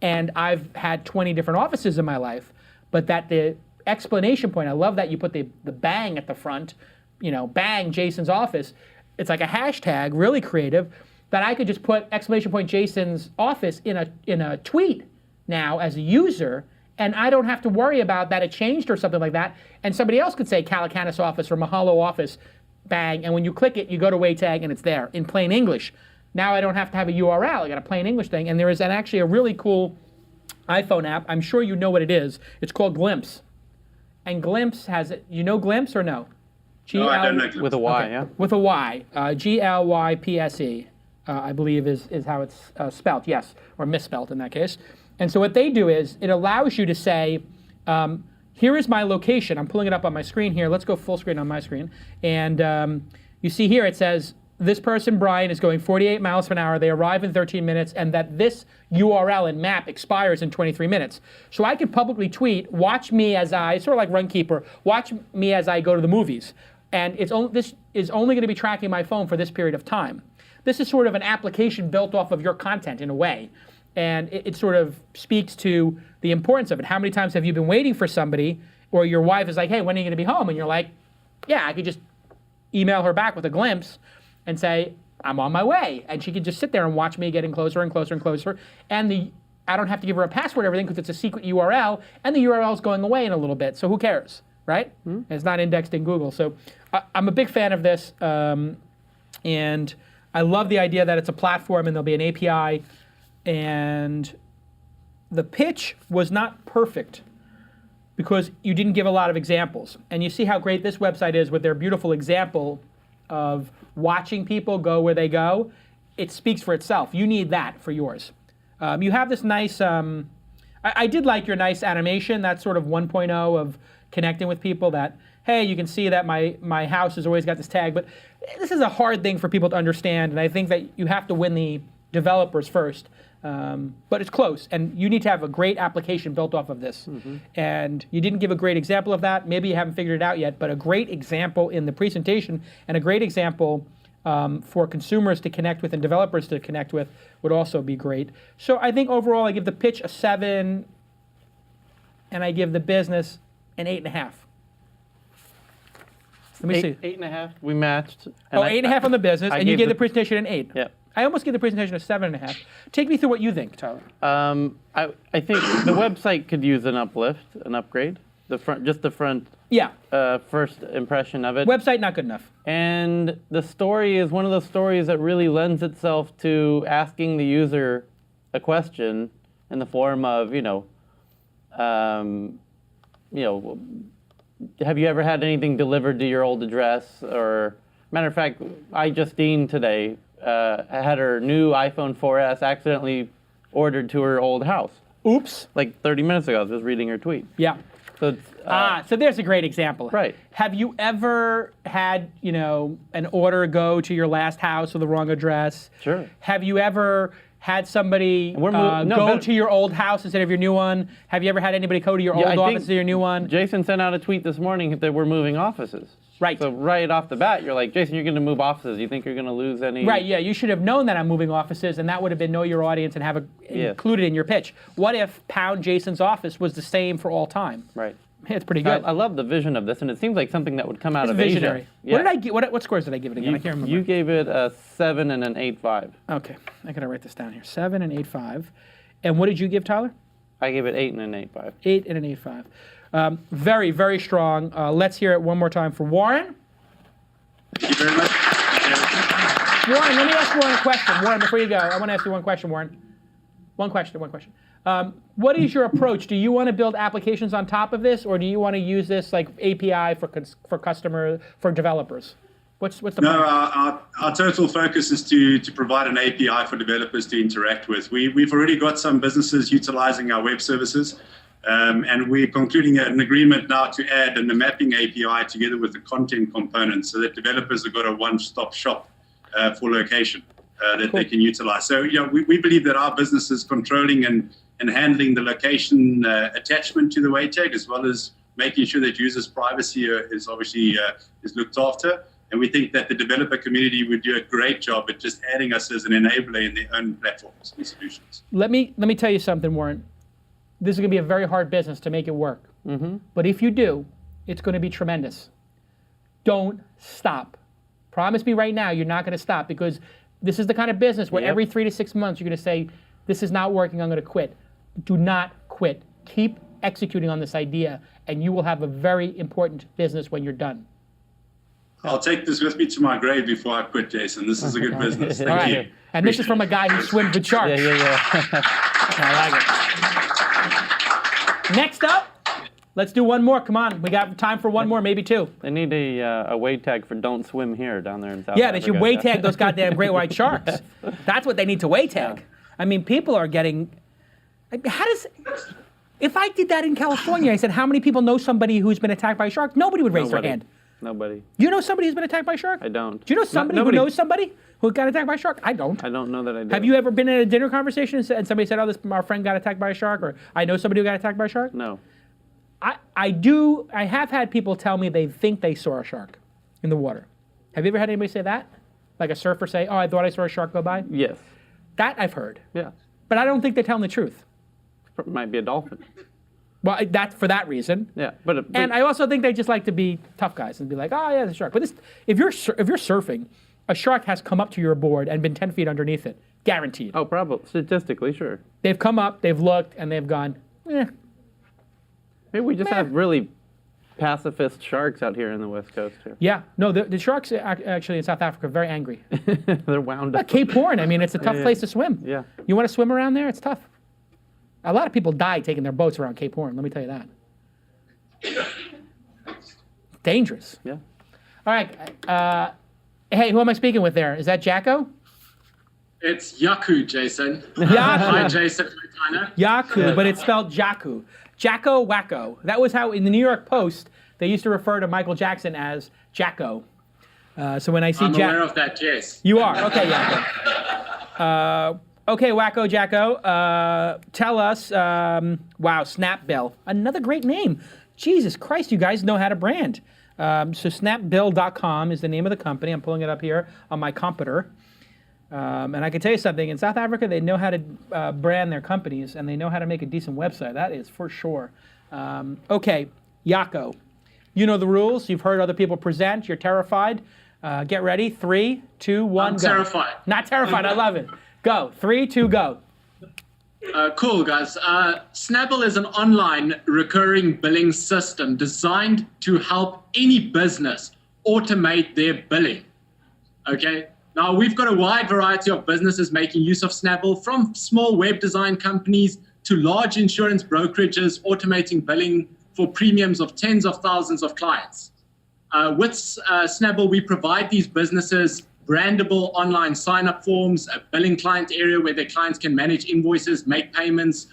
and I've had 20 different offices in my life, but that the explanation point, I love that you put the bang at the front, bang Jason's office. It's like a hashtag, really creative, that I could just put exclamation point Jason's office in a tweet now as a user, and I don't have to worry about that it changed or something like that. And somebody else could say Calacanis office or Mahalo office, bang, and when you click it, you go to Waytag and it's there in plain English. Now I don't have to have a URL. I got a plain English thing, and there is actually a really cool iPhone app. I'm sure you know what it is. It's called Glimpse. And Glimpse has it. You know Glimpse or no? No, I don't know Glimpse. With a Y, okay. Yeah? With a Y. Glypse, I believe is how it's spelt, yes, or misspelt in that case. And so what they do is it allows you to say, here is my location. I'm pulling it up on my screen here. Let's go full screen on my screen. And you see here it says, this person, Brian, is going 48 miles per hour. They arrive in 13 minutes, and that this URL and map expires in 23 minutes. So I could publicly tweet, watch me as I, sort of like Runkeeper, watch me as I go to the movies. And this is only going to be tracking my phone for this period of time. This is sort of an application built off of your content in a way. And it sort of speaks to the importance of it. How many times have you been waiting for somebody, or your wife is like, hey, when are you going to be home? And you're like, yeah, I could just email her back with a glimpse and say, I'm on my way. And she could just sit there and watch me getting closer and closer and closer. And I don't have to give her a password or everything because it's a secret URL, and the URL is going away in a little bit. So who cares, right? And it's not indexed in Google. So I'm a big fan of this. And I love the idea that it's a platform and there'll be an API. And the pitch was not perfect because you didn't give a lot of examples. And you see how great this website is with their beautiful example of watching people go where they go. It speaks for itself. You need that for yours. You have this nice, I did like your nice animation, that sort of 1.0 of connecting with people that, hey, you can see that my house has always got this tag, but this is a hard thing for people to understand, and I think that you have to win the developers first. But it's close, and you need to have a great application built off of this. And you didn't give a great example of that. Maybe you haven't figured it out yet, but a great example in the presentation and a great example for consumers to connect with and developers to connect with would also be great. So I think overall I give the pitch a 7, and I give the business an 8.5. Let me see. 8.5. We matched. Oh, 8.5 on the business, and you gave the presentation an 8. Yeah. I almost gave the presentation a 7.5. Take me through what you think, Tyler. I think the website could use an uplift, an upgrade. Just the front. Yeah. First impression of it. Website not good enough. And the story is one of those stories that really lends itself to asking the user a question in the form of, have you ever had anything delivered to your old address? Or, matter of fact, Justine today had her new iPhone 4S accidentally ordered to her old house. Oops. Like 30 minutes ago, I was just reading her tweet. Yeah. So so there's a great example. Right. Have you ever had, an order go to your last house with the wrong address? Sure. Have you ever had somebody go to your old house instead of your new one? Have you ever had anybody go to your old office to your new one? Jason sent out a tweet this morning that we're moving offices. Right. So right off the bat, you're like, Jason, you're going to move offices. You think you're going to lose any? Right, yeah. You should have known that I'm moving offices, and that would have been know your audience and have it included in your pitch. What if pound Jason's office was the same for all time? Right. It's pretty good. I love the vision of this, and it seems like something that would come out of visionary. Asia. Yeah. What did I give? What scores did I give it again? I can't remember. You gave it a 7 and an 8.5. Okay, I gotta write this down here. 7 and 8.5. And what did you give, Tyler? I gave it 8 and an 8.5. 8 and an 8.5. Very, very strong. Let's hear it one more time for Warren. Thank you very much. Warren, let me ask Warren a question. Warren, before you go, I want to ask you one question, Warren. One question. What is your approach? Do you want to build applications on top of this, or do you want to use this like API for developers? What's the No, plan? our total focus is to provide an API for developers to interact with. We've already got some businesses utilizing our web services, and we're concluding an agreement now to add a mapping API together with the content component so that developers have got a one-stop shop for location that they can utilize. So we believe that our business is controlling and handling the location attachment to the Waytag, as well as making sure that users' privacy is obviously is looked after. And we think that the developer community would do a great job at just adding us as an enabler in their own platforms and solutions. Let me tell you something, Warren. This is going to be a very hard business to make it work. But if you do, it's going to be tremendous. Don't stop. Promise me right now you're not going to stop, because this is the kind of business where every 3 to 6 months you're going to say, this is not working, I'm going to quit. Do not quit. Keep executing on this idea, and you will have a very important business when you're done. I'll take this with me to my grave before I quit, Jason. This is a good business. Thank you. And this is from a guy who swims with sharks. I like it. Next up, let's do one more. Come on. We got time for one more, maybe 2. They need a Waytag for "Don't swim here" down there in South Africa. They should Waytag those goddamn great white sharks. That's what they need to Waytag. Yeah. I mean, people are getting. If I did that in California, I said, how many people know somebody who's been attacked by a shark? Nobody would raise their hand. Nobody. You know somebody who's been attacked by a shark? I don't. Do you know somebody who knows somebody who got attacked by a shark? I don't. I don't know that I do. Have you ever been in a dinner conversation and somebody said, oh, our friend got attacked by a shark, or I know somebody who got attacked by a shark? No. I do. I have had people tell me they think they saw a shark in the water. Have you ever had anybody say that? Like a surfer say, oh, I thought I saw a shark go by? Yes. That I've heard. Yeah. But I don't think they're telling the truth. It might be a dolphin. Well, that's for that reason. Yeah, and I also think they just like to be tough guys and be like, oh yeah, there's a shark. But if you're surfing, a shark has come up to your board and been 10 feet underneath it, guaranteed. Oh, probably statistically, sure. They've come up, they've looked, and they've gone, eh. Maybe we just have really pacifist sharks out here in the West Coast here. Yeah, no, the sharks actually in South Africa are very angry. They're wound up. Cape Horn, I mean, it's a tough place to swim. Yeah. You want to swim around there? It's tough. A lot of people die taking their boats around Cape Horn, let me tell you that. Dangerous. Yeah. All right. Hey, who am I speaking with there? Is that Jaco? It's Jaco, Jason. Jaco. Hi, Jason. Jaco, but it's spelled Jaco. Jaco Wacko. That was how in the New York Post they used to refer to Michael Jackson as Jaco. So when I see I'm aware of that, yes. You are? Okay, Jaco. Okay, Wacko Jaco, tell us, wow, Snapbill, another great name. Jesus Christ, you guys know how to brand. So snapbill.com is the name of the company. I'm pulling it up here on my computer. And I can tell you something, in South Africa, they know how to brand their companies, and they know how to make a decent website. That is for sure. Okay, Jaco, you know the rules. You've heard other people present. You're terrified. Get ready. 3, 2, 1, I'm go. terrified. Not terrified. I love it. Go. 3, 2, go. Cool, guys. Snapbill is an online recurring billing system designed to help any business automate their billing. Okay? Now, we've got a wide variety of businesses making use of Snapbill, from small web design companies to large insurance brokerages automating billing for premiums of tens of thousands of clients. With Snapbill, we provide these businesses brandable online sign-up forms, a billing client area where their clients can manage invoices, make payments,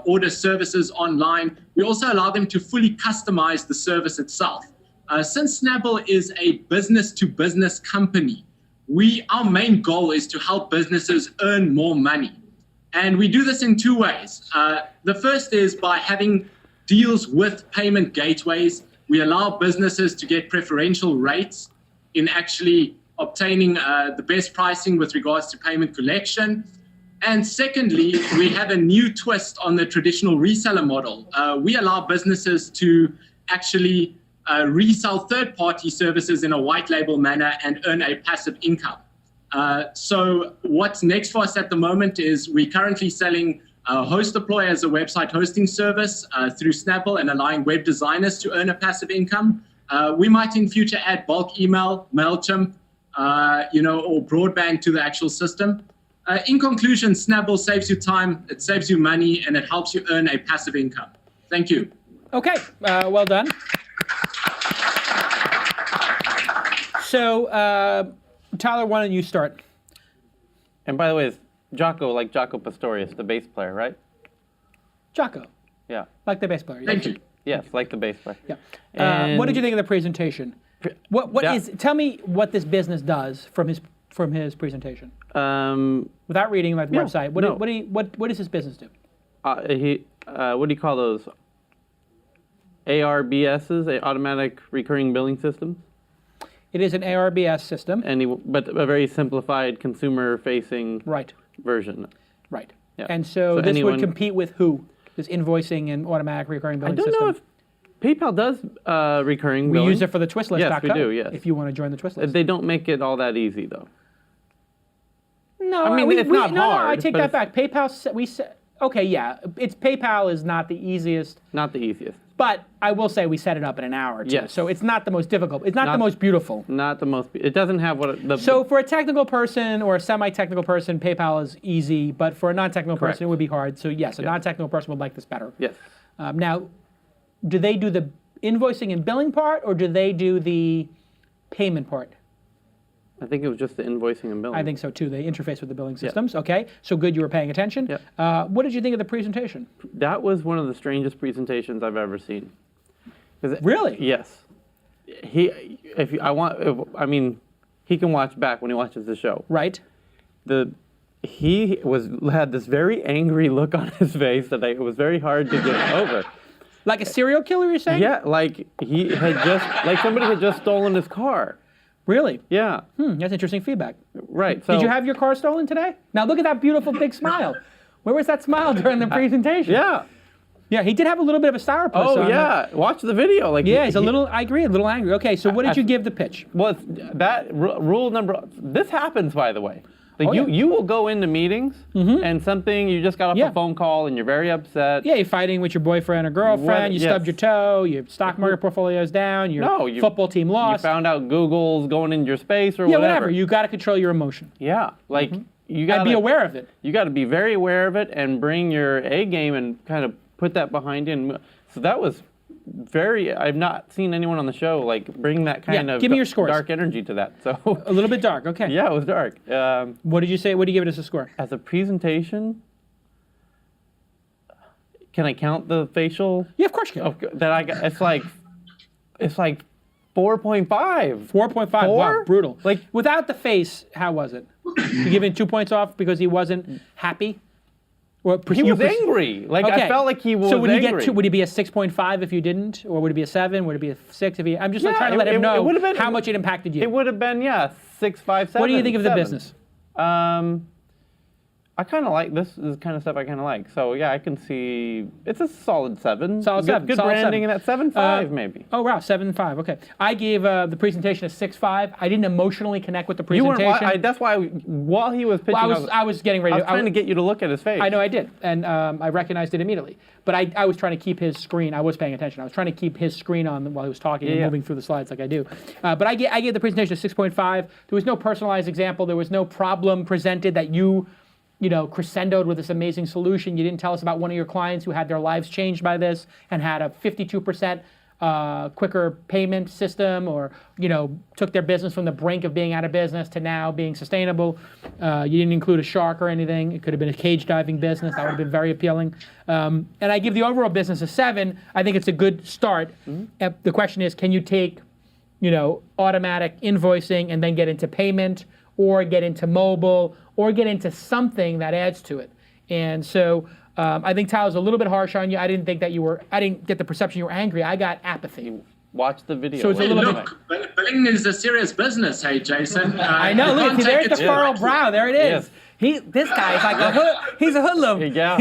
order services online. We also allow them to fully customize the service itself. Since Snapbill is a business-to-business company, our main goal is to help businesses earn more money. And we do this in 2 ways. The first is by having deals with payment gateways. We allow businesses to get preferential rates in actually obtaining the best pricing with regards to payment collection. And secondly, we have a new twist on the traditional reseller model. We allow businesses to actually resell third-party services in a white label manner and earn a passive income. So what's next for us at the moment is we're currently selling Host Deploy as a website hosting service through Snapbill and allowing web designers to earn a passive income. We might in future add bulk email, MailChimp, or broadband to the actual system. In conclusion, Snapbill saves you time, it saves you money, and it helps you earn a passive income. Thank you. Okay, well done. So, Tyler, why don't you start? And by the way, it's Jaco, like Jaco Pastorius, the bass player, right? Jaco, Yeah. like the bass player. Thank you. Yes, like the bass player. Yeah. And What did you think of the presentation? Tell me what this business does from his presentation. Without reading my website, what does this business do? What do you call those? ARBSs, automatic recurring billing systems? It is an ARBS system. But a very simplified consumer-facing version. Right. Yeah. And so this would compete with who? This invoicing and automatic recurring billing system? I don't know if PayPal does recurring billing. We use it for the TWiST list. Yes, we do, yes. If you want to join the TWiST list. They don't make it all that easy, though. No, I mean, it's not hard. No, I take that back. PayPal, okay, yeah. PayPal is not the easiest. Not the easiest. But I will say we set it up in an hour or two. Yes. So it's not the most difficult. It's not the most beautiful. Not the most. It doesn't have what So for a technical person or a semi-technical person, PayPal is easy. But for a non-technical person, it would be hard. So yes, a non-technical person would like this better. Yes. Now, do they do the invoicing and billing part, or do they do the payment part? I think it was just the invoicing and billing. I think so too. They interface with the billing systems. Okay, so good you were paying attention. Yep. What did you think of the presentation? That was one of the strangest presentations I've ever seen. Really? Yes. He can watch back when he watches the show. Right. He had this very angry look on his face that it was very hard to get over. Like a serial killer, you're saying? Yeah, like he had somebody had just stolen his car. Really? Yeah. That's interesting feedback. Right. So, did you have your car stolen today? Now look at that beautiful big smile. Where was that smile during the presentation? Yeah. Yeah, he did have a little bit of a sourpuss. Oh yeah, watch the video. He's a little. I agree, a little angry. Okay, so what did you give the pitch? Well, rule number. This happens, by the way. You will go into meetings and something you just got off a phone call and you're very upset. Yeah, you're fighting with your boyfriend or girlfriend. You stubbed your toe. Your stock market portfolio's down. Your football team lost. You found out Google's going into your space or whatever. Yeah, whatever. You got to control your emotion. Yeah, you got to be aware of it. You got to be very aware of it and bring your A game and kind of put that behind you. And so that was I've not seen anyone on the show bring that kind of give me your scores. Dark energy to that. So a little bit dark, okay. Yeah, it was dark. What did you say? What do you give it as a score? As a presentation, can I count the facial? Yeah, of course you can. That I got. It's like 4.5. 4.5. Wow, brutal. Like without the face, how was it? You giving 2 points off because he wasn't happy? Or he was angry. Like I felt like he was So would he angry. get would he be a 6.5 if you didn't, or would it be a 7? Would it be a 6 if he? I'm just like trying to let him know how much it impacted you. It would have been 6, 5, 7. What do you think of 7. the business? I kind of like this is the kind of stuff I kind of like. So yeah, I can see it's a solid 7. Solid 7. Good solid branding 7. and that 7.5 maybe. Oh wow, 7.5. Okay, I gave the presentation a 6.5. I didn't emotionally connect with the You presentation. weren't. That's why while he was pitching, I was getting ready. I was trying to get you to look at his face. I know I did, and I recognized it immediately. But I was trying to keep his screen. I was paying attention. I was trying to keep his screen on while he was talking and moving through the slides like I do. But I gave the presentation a 6.5. There was no personalized example. There was no problem presented that you crescendoed with this amazing solution. You didn't tell us about one of your clients who had their lives changed by this and had a 52% quicker payment system, or took their business from the brink of being out of business to now being sustainable. You didn't include a shark or anything. It could have been a cage diving business. That would have been very appealing. And I give the overall business a 7. I think it's a good start. The question is, can you take automatic invoicing and then get into payment, or get into mobile, or get into something that adds to it? And so I think Tyler's a little bit harsh on you. I didn't get the perception you were angry. I got apathy. Watch the video. So it's a little bit. Billing is a serious business, hey, Jason. I know. Look, there's the furrowed brow. There it is. This guy is like he's a hoodlum. Yeah.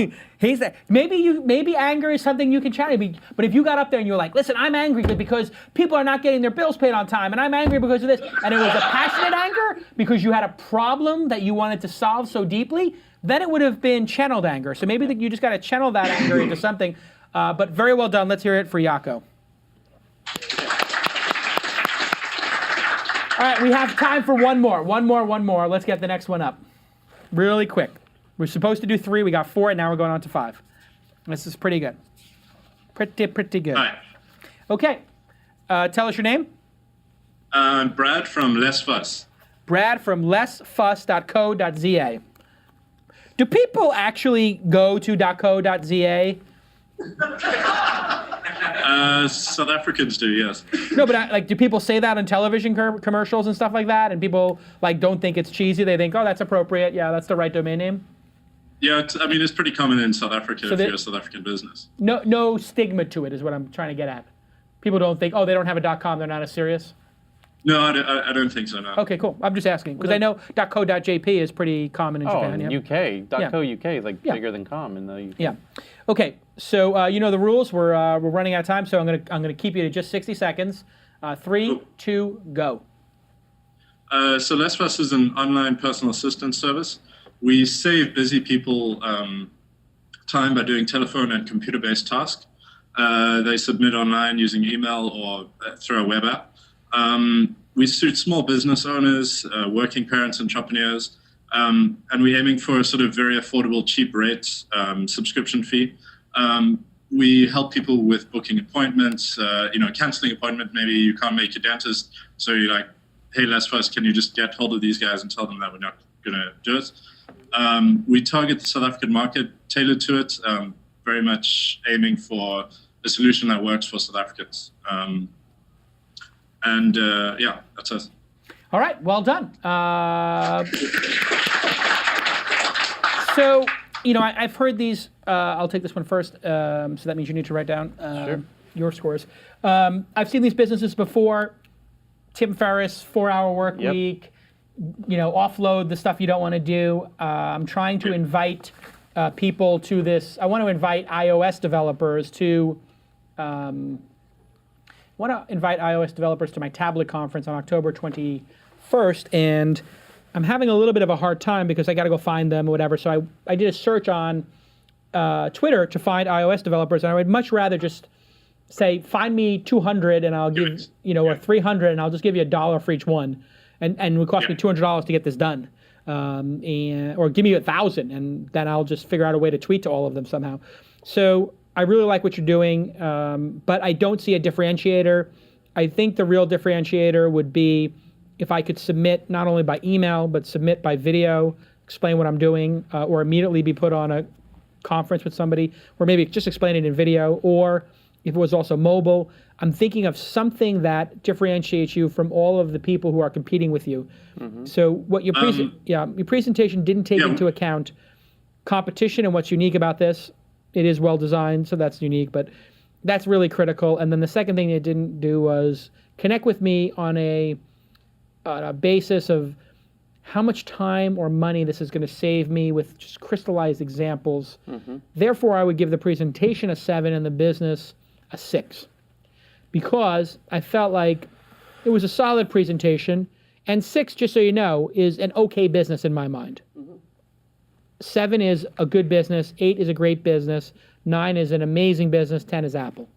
Maybe anger is something you can channel. But if you got up there and you were like, listen, I'm angry because people are not getting their bills paid on time, and I'm angry because of this, and it was a passionate anger because you had a problem that you wanted to solve so deeply, then it would have been channeled anger. So maybe you just got to channel that anger into something. But very well done. Let's hear it for Jaco. All right, we have time for one more. Let's get the next one up. Really quick. We're supposed to do 3. We got 4, and now we're going on to 5. This is pretty good. Pretty good. Hi. Okay. Tell us your name. Brad from lessfuss. Brad from lessfuss.co.za. Do people actually go to .co.za? South Africans do, yes. No, but do people say that on television commercials and stuff like that? And people don't think it's cheesy. They think, oh, that's appropriate. Yeah, that's the right domain name. Yeah, it's pretty common in South Africa if you're a South African business. No stigma to it is what I'm trying to get at. People don't think, oh, they don't have a .com, they're not as serious. No, I don't think so, no. Okay, cool. I'm just asking, because I know .co.jp is pretty common in Japan. In UK. .co UK is bigger than .com in the UK. Yeah. Okay, so you know the rules. We're running out of time, so I'm gonna keep you to just 60 seconds. 3, 2, go. So lessfuss is an online personal assistant service. We save busy people time by doing telephone and computer-based tasks. They submit online using email or through a web app. We suit small business owners, working parents, entrepreneurs, and we're aiming for a sort of very affordable, cheap rates, subscription fee. We help people with booking appointments, canceling appointment. Maybe you can't make your dentist, so you're like, hey, lessfuss, can you just get hold of these guys and tell them that we're not going to do it? We target the South African market, tailored to it, very much aiming for a solution that works for South Africans. That's us. All right, well done. So, I've heard these. I'll take this one first. So that means you need to write down your scores. I've seen these businesses before. Tim Ferriss, 4-hour work week. Offload the stuff you don't want to do. I'm trying to invite people to this. I want to invite iOS developers to. I want to invite iOS developers to my tablet conference on October 21st, and I'm having a little bit of a hard time because I got to go find them or whatever. So I did a search on Twitter to find iOS developers, and I would much rather just say, find me 200 and I'll give, or 300 and I'll just give you $1 for each one. And it would cost me $200 to get this done. Or give me 1,000 and then I'll just figure out a way to tweet to all of them somehow. So I really like what you're doing, but I don't see a differentiator. I think the real differentiator would be if I could submit not only by email, but submit by video, explain what I'm doing, or immediately be put on a conference with somebody, or maybe just explain it in video, or if it was also mobile. I'm thinking of something that differentiates you from all of the people who are competing with you. So what your your presentation didn't take into account competition and what's unique about this. It is well designed, so that's unique, but that's really critical. And then the second thing it didn't do was connect with me on a basis of how much time or money this is going to save me with just crystallized examples. Therefore, I would give the presentation a 7 and the business a 6. Because I felt like it was a solid presentation, and 6, just so you know, is an okay business in my mind. 7 is a good business, 8 is a great business, 9 is an amazing business, 10 is Apple.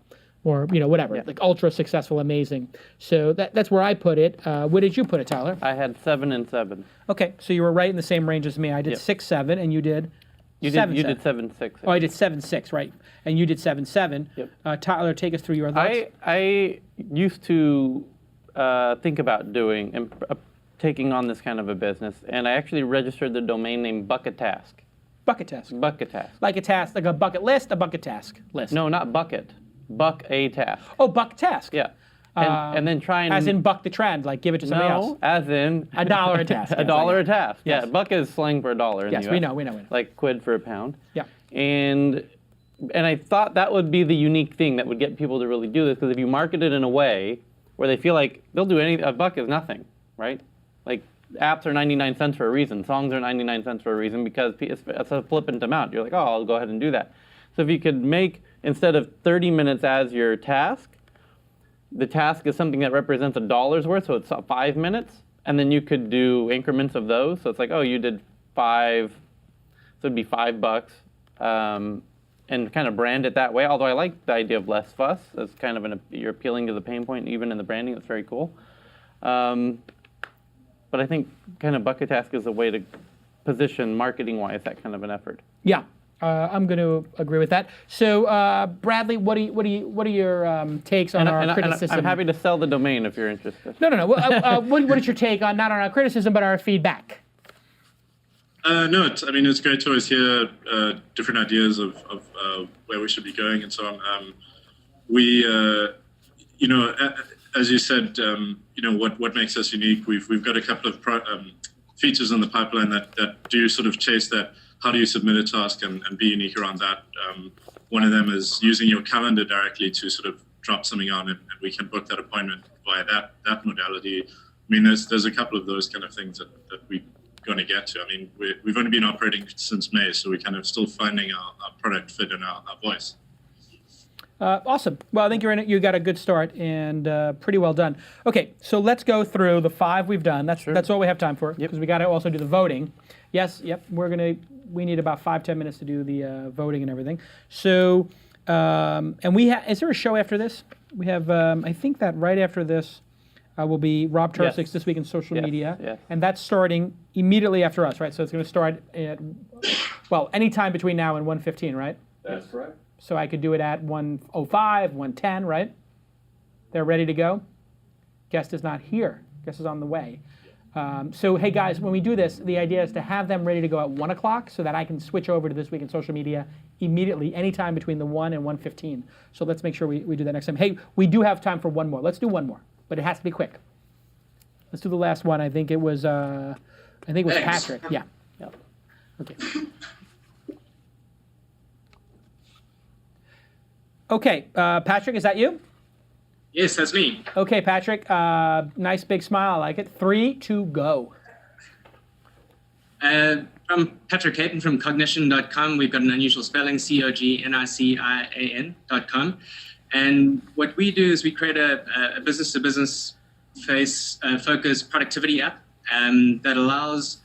Or, whatever, like ultra successful, amazing. So that's where I put it. Where did you put it, Tyler? I had 7 and 7. Okay, so you were right in the same range as me. I did 6, 7, and you did You 7, did 7, 6. Oh, I did 7, 6, right. And you did 7, 7. Yep. Tyler, take us through your thoughts. I used to think about doing and taking on this kind of a business, and I actually registered the domain name Bucket Task. Bucket task. Bucket Task. Like a task, like a bucket list, a bucket task list. No, not bucket. Buck a task. Oh, buck task. Yeah. And then try and... As in buck the trend, like give it to somebody else. No, as in... $1 a task. $1 a task. Yes. Yeah, buck is slang for $1 in the US. Yes, we know. Like quid for a pound. Yeah. And I thought that would be the unique thing that would get people to really do this, because if you market it in a way where they feel like they'll do anything, a buck is nothing, right? Like apps are 99 cents for a reason, songs are 99 cents for a reason, because it's a flippant amount. You're like, oh, I'll go ahead and do that. So if you could make, instead of 30 minutes as your task, the task is something that represents $1 worth, so it's 5 minutes, and then you could do increments of those. So it's like, oh, you did 5, so it'd be $5, and kind of brand it that way. Although I like the idea of less fuss as kind of you're appealing to the pain point, even in the branding. It's very cool. But I think kind of bucket task is a way to position marketing-wise that kind of an effort. Yeah. I'm going to agree with that. So, Bradley, what are your takes on our criticism? I'm happy to sell the domain if you're interested. No. What is your take on not on our criticism but our feedback? It's great to always hear different ideas of where we should be going and so on. As you said, what makes us unique. We've got a couple of features in the pipeline that do sort of chase that. How do you submit a task and be unique around that? One of them is using your calendar directly to sort of drop something on, and we can book that appointment via that modality. I mean, there's a couple of those kind of things that we're going to get to. I mean, we've only been operating since May, so we're kind of still finding our product fit and our voice. Awesome. Well, I think you got a good start and pretty well done. Okay, so let's go through the 5 we've done. That's all we have time for, because we got to also do the voting. Yes, we need about 5-10 minutes to do the voting and everything. So, and is there a show after this? We have, I think that right after this will be Rob Tersik's This Week in Social Media. Yes. And that's starting immediately after us, right? So it's going to start at, anytime between now and 1:15, right? That's correct. So I could do it at 1:05, 1:10, right? They're ready to go. Guest is not here. Guest is on the way. So, hey guys, when we do this, the idea is to have them ready to go at 1 o'clock so that I can switch over to This Week in Social Media immediately, anytime between the 1 and 1:15. So let's make sure we do that next time. Hey, we do have time for one more. Let's do one more, but it has to be quick. Let's do the last one. I think it was Patrick. Yeah. Okay. Okay, Patrick, is that you? Yes, that's me. Okay, Patrick, nice big smile. I like it. 3, 2, go. I'm Patrick Hayton from Cognician.com. We've got an unusual spelling, Cognician.com. And what we do is we create a business-to-business focused productivity app that allows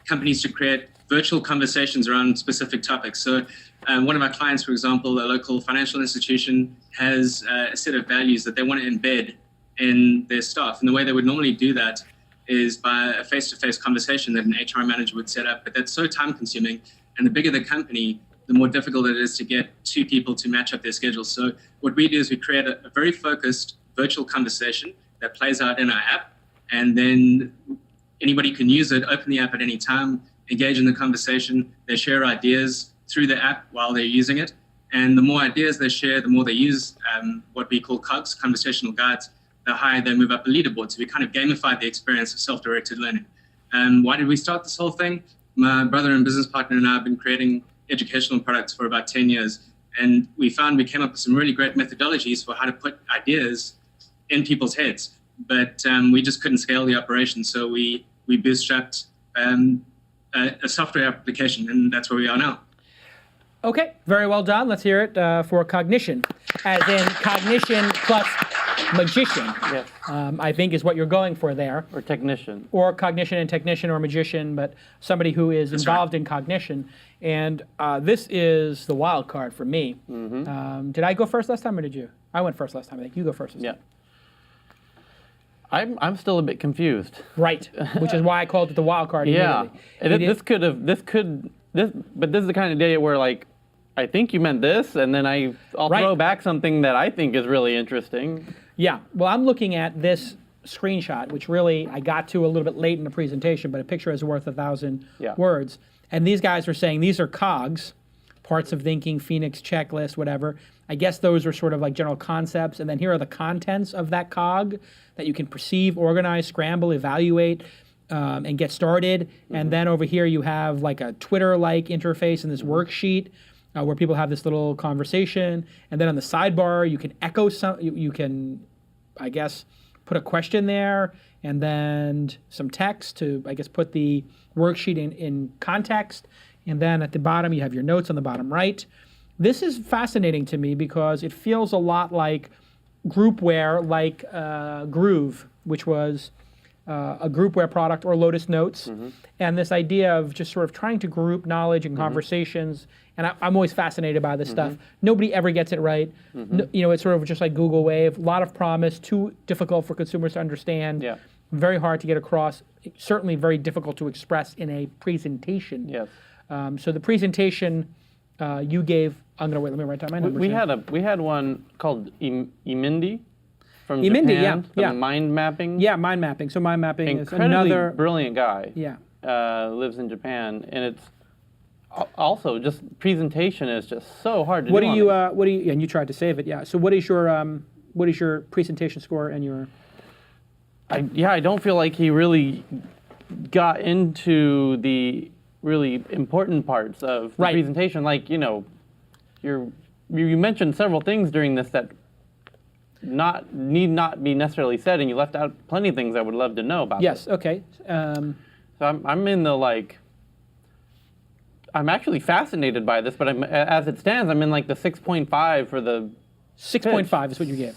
companies to create virtual conversations around specific topics. So one of our clients, for example, a local financial institution, has a set of values that they want to embed in their staff. And the way they would normally do that is by a face-to-face conversation that an HR manager would set up. But that's so time-consuming. And the bigger the company, the more difficult it is to get 2 people to match up their schedules. So what we do is we create a very focused virtual conversation that plays out in our app. And then anybody can use it, open the app at any time, engage in the conversation. They share ideas through the app while they're using it. And the more ideas they share, the more they use what we call COGS, conversational guides, the higher they move up the leaderboard. So we kind of gamified the experience of self-directed learning. Why did we start this whole thing? My brother and business partner and I have been creating educational products for about 10 years. And we came up with some really great methodologies for how to put ideas in people's heads. But we just couldn't scale the operation. So we bootstrapped a software application, and that's where we are now. Okay, very well done. Let's hear it for Cognition, as in Cognition plus magician. Yes. I think is what you're going for there. Or technician. Or Cognition and technician or magician, but somebody who is involved in cognition. And this is the wild card for me. Mm-hmm. Did I go first last time or did you? I went first last time. I think you go first this time. I'm still a bit confused. Right, which is why I called it the wild card. Yeah, immediately. But this is the kind of day where like, I think you meant this, and then I'll throw back something that I think is really interesting. Yeah, well, I'm looking at this screenshot, which really I got to a little bit late in the presentation, but a picture is worth 1,000 words. And these guys are saying these are cogs, parts of thinking, Phoenix checklist, whatever. I guess those are sort of like general concepts, and then here are the contents of that cog that you can perceive, organize, scramble, evaluate, and get started. And then over here you have like a Twitter-like interface in this worksheet where people have this little conversation. And then on the sidebar you can echo some. You can, I guess, put a question there, and then some text to, I guess, put the worksheet in context. And then at the bottom you have your notes on the bottom right. This is fascinating to me because it feels a lot like groupware, like Groove, which was a groupware product, or Lotus Notes. And this idea of just sort of trying to group knowledge and conversations. And I'm always fascinated by this stuff. Nobody ever gets it right. No, you know, it's sort of just like Google Wave. A lot of promise, too difficult for consumers to understand. Very hard to get across. Certainly very difficult to express in a presentation. Yes. So the presentation you gave, I'm gonna wait. Let me write down my numbers. We had one called Emindi from Emindi, Japan. Yeah. Mind mapping. Yeah, mind mapping. So mind mapping is incredibly another brilliant guy. Yeah. Lives in Japan, and it's also just presentation is just so hard to do. What do you? And you tried to save it. Yeah. So what is your presentation score and your? I don't feel like he really got into the really important parts of the presentation. Like, you know, you mentioned several things during this that need not be necessarily said, and you left out plenty of things I would love to know about. Yes. This. Okay. So I'm in the like. I'm actually fascinated by this, but as it stands, I'm in like the 6.5 for the. 6.5 is what you gave.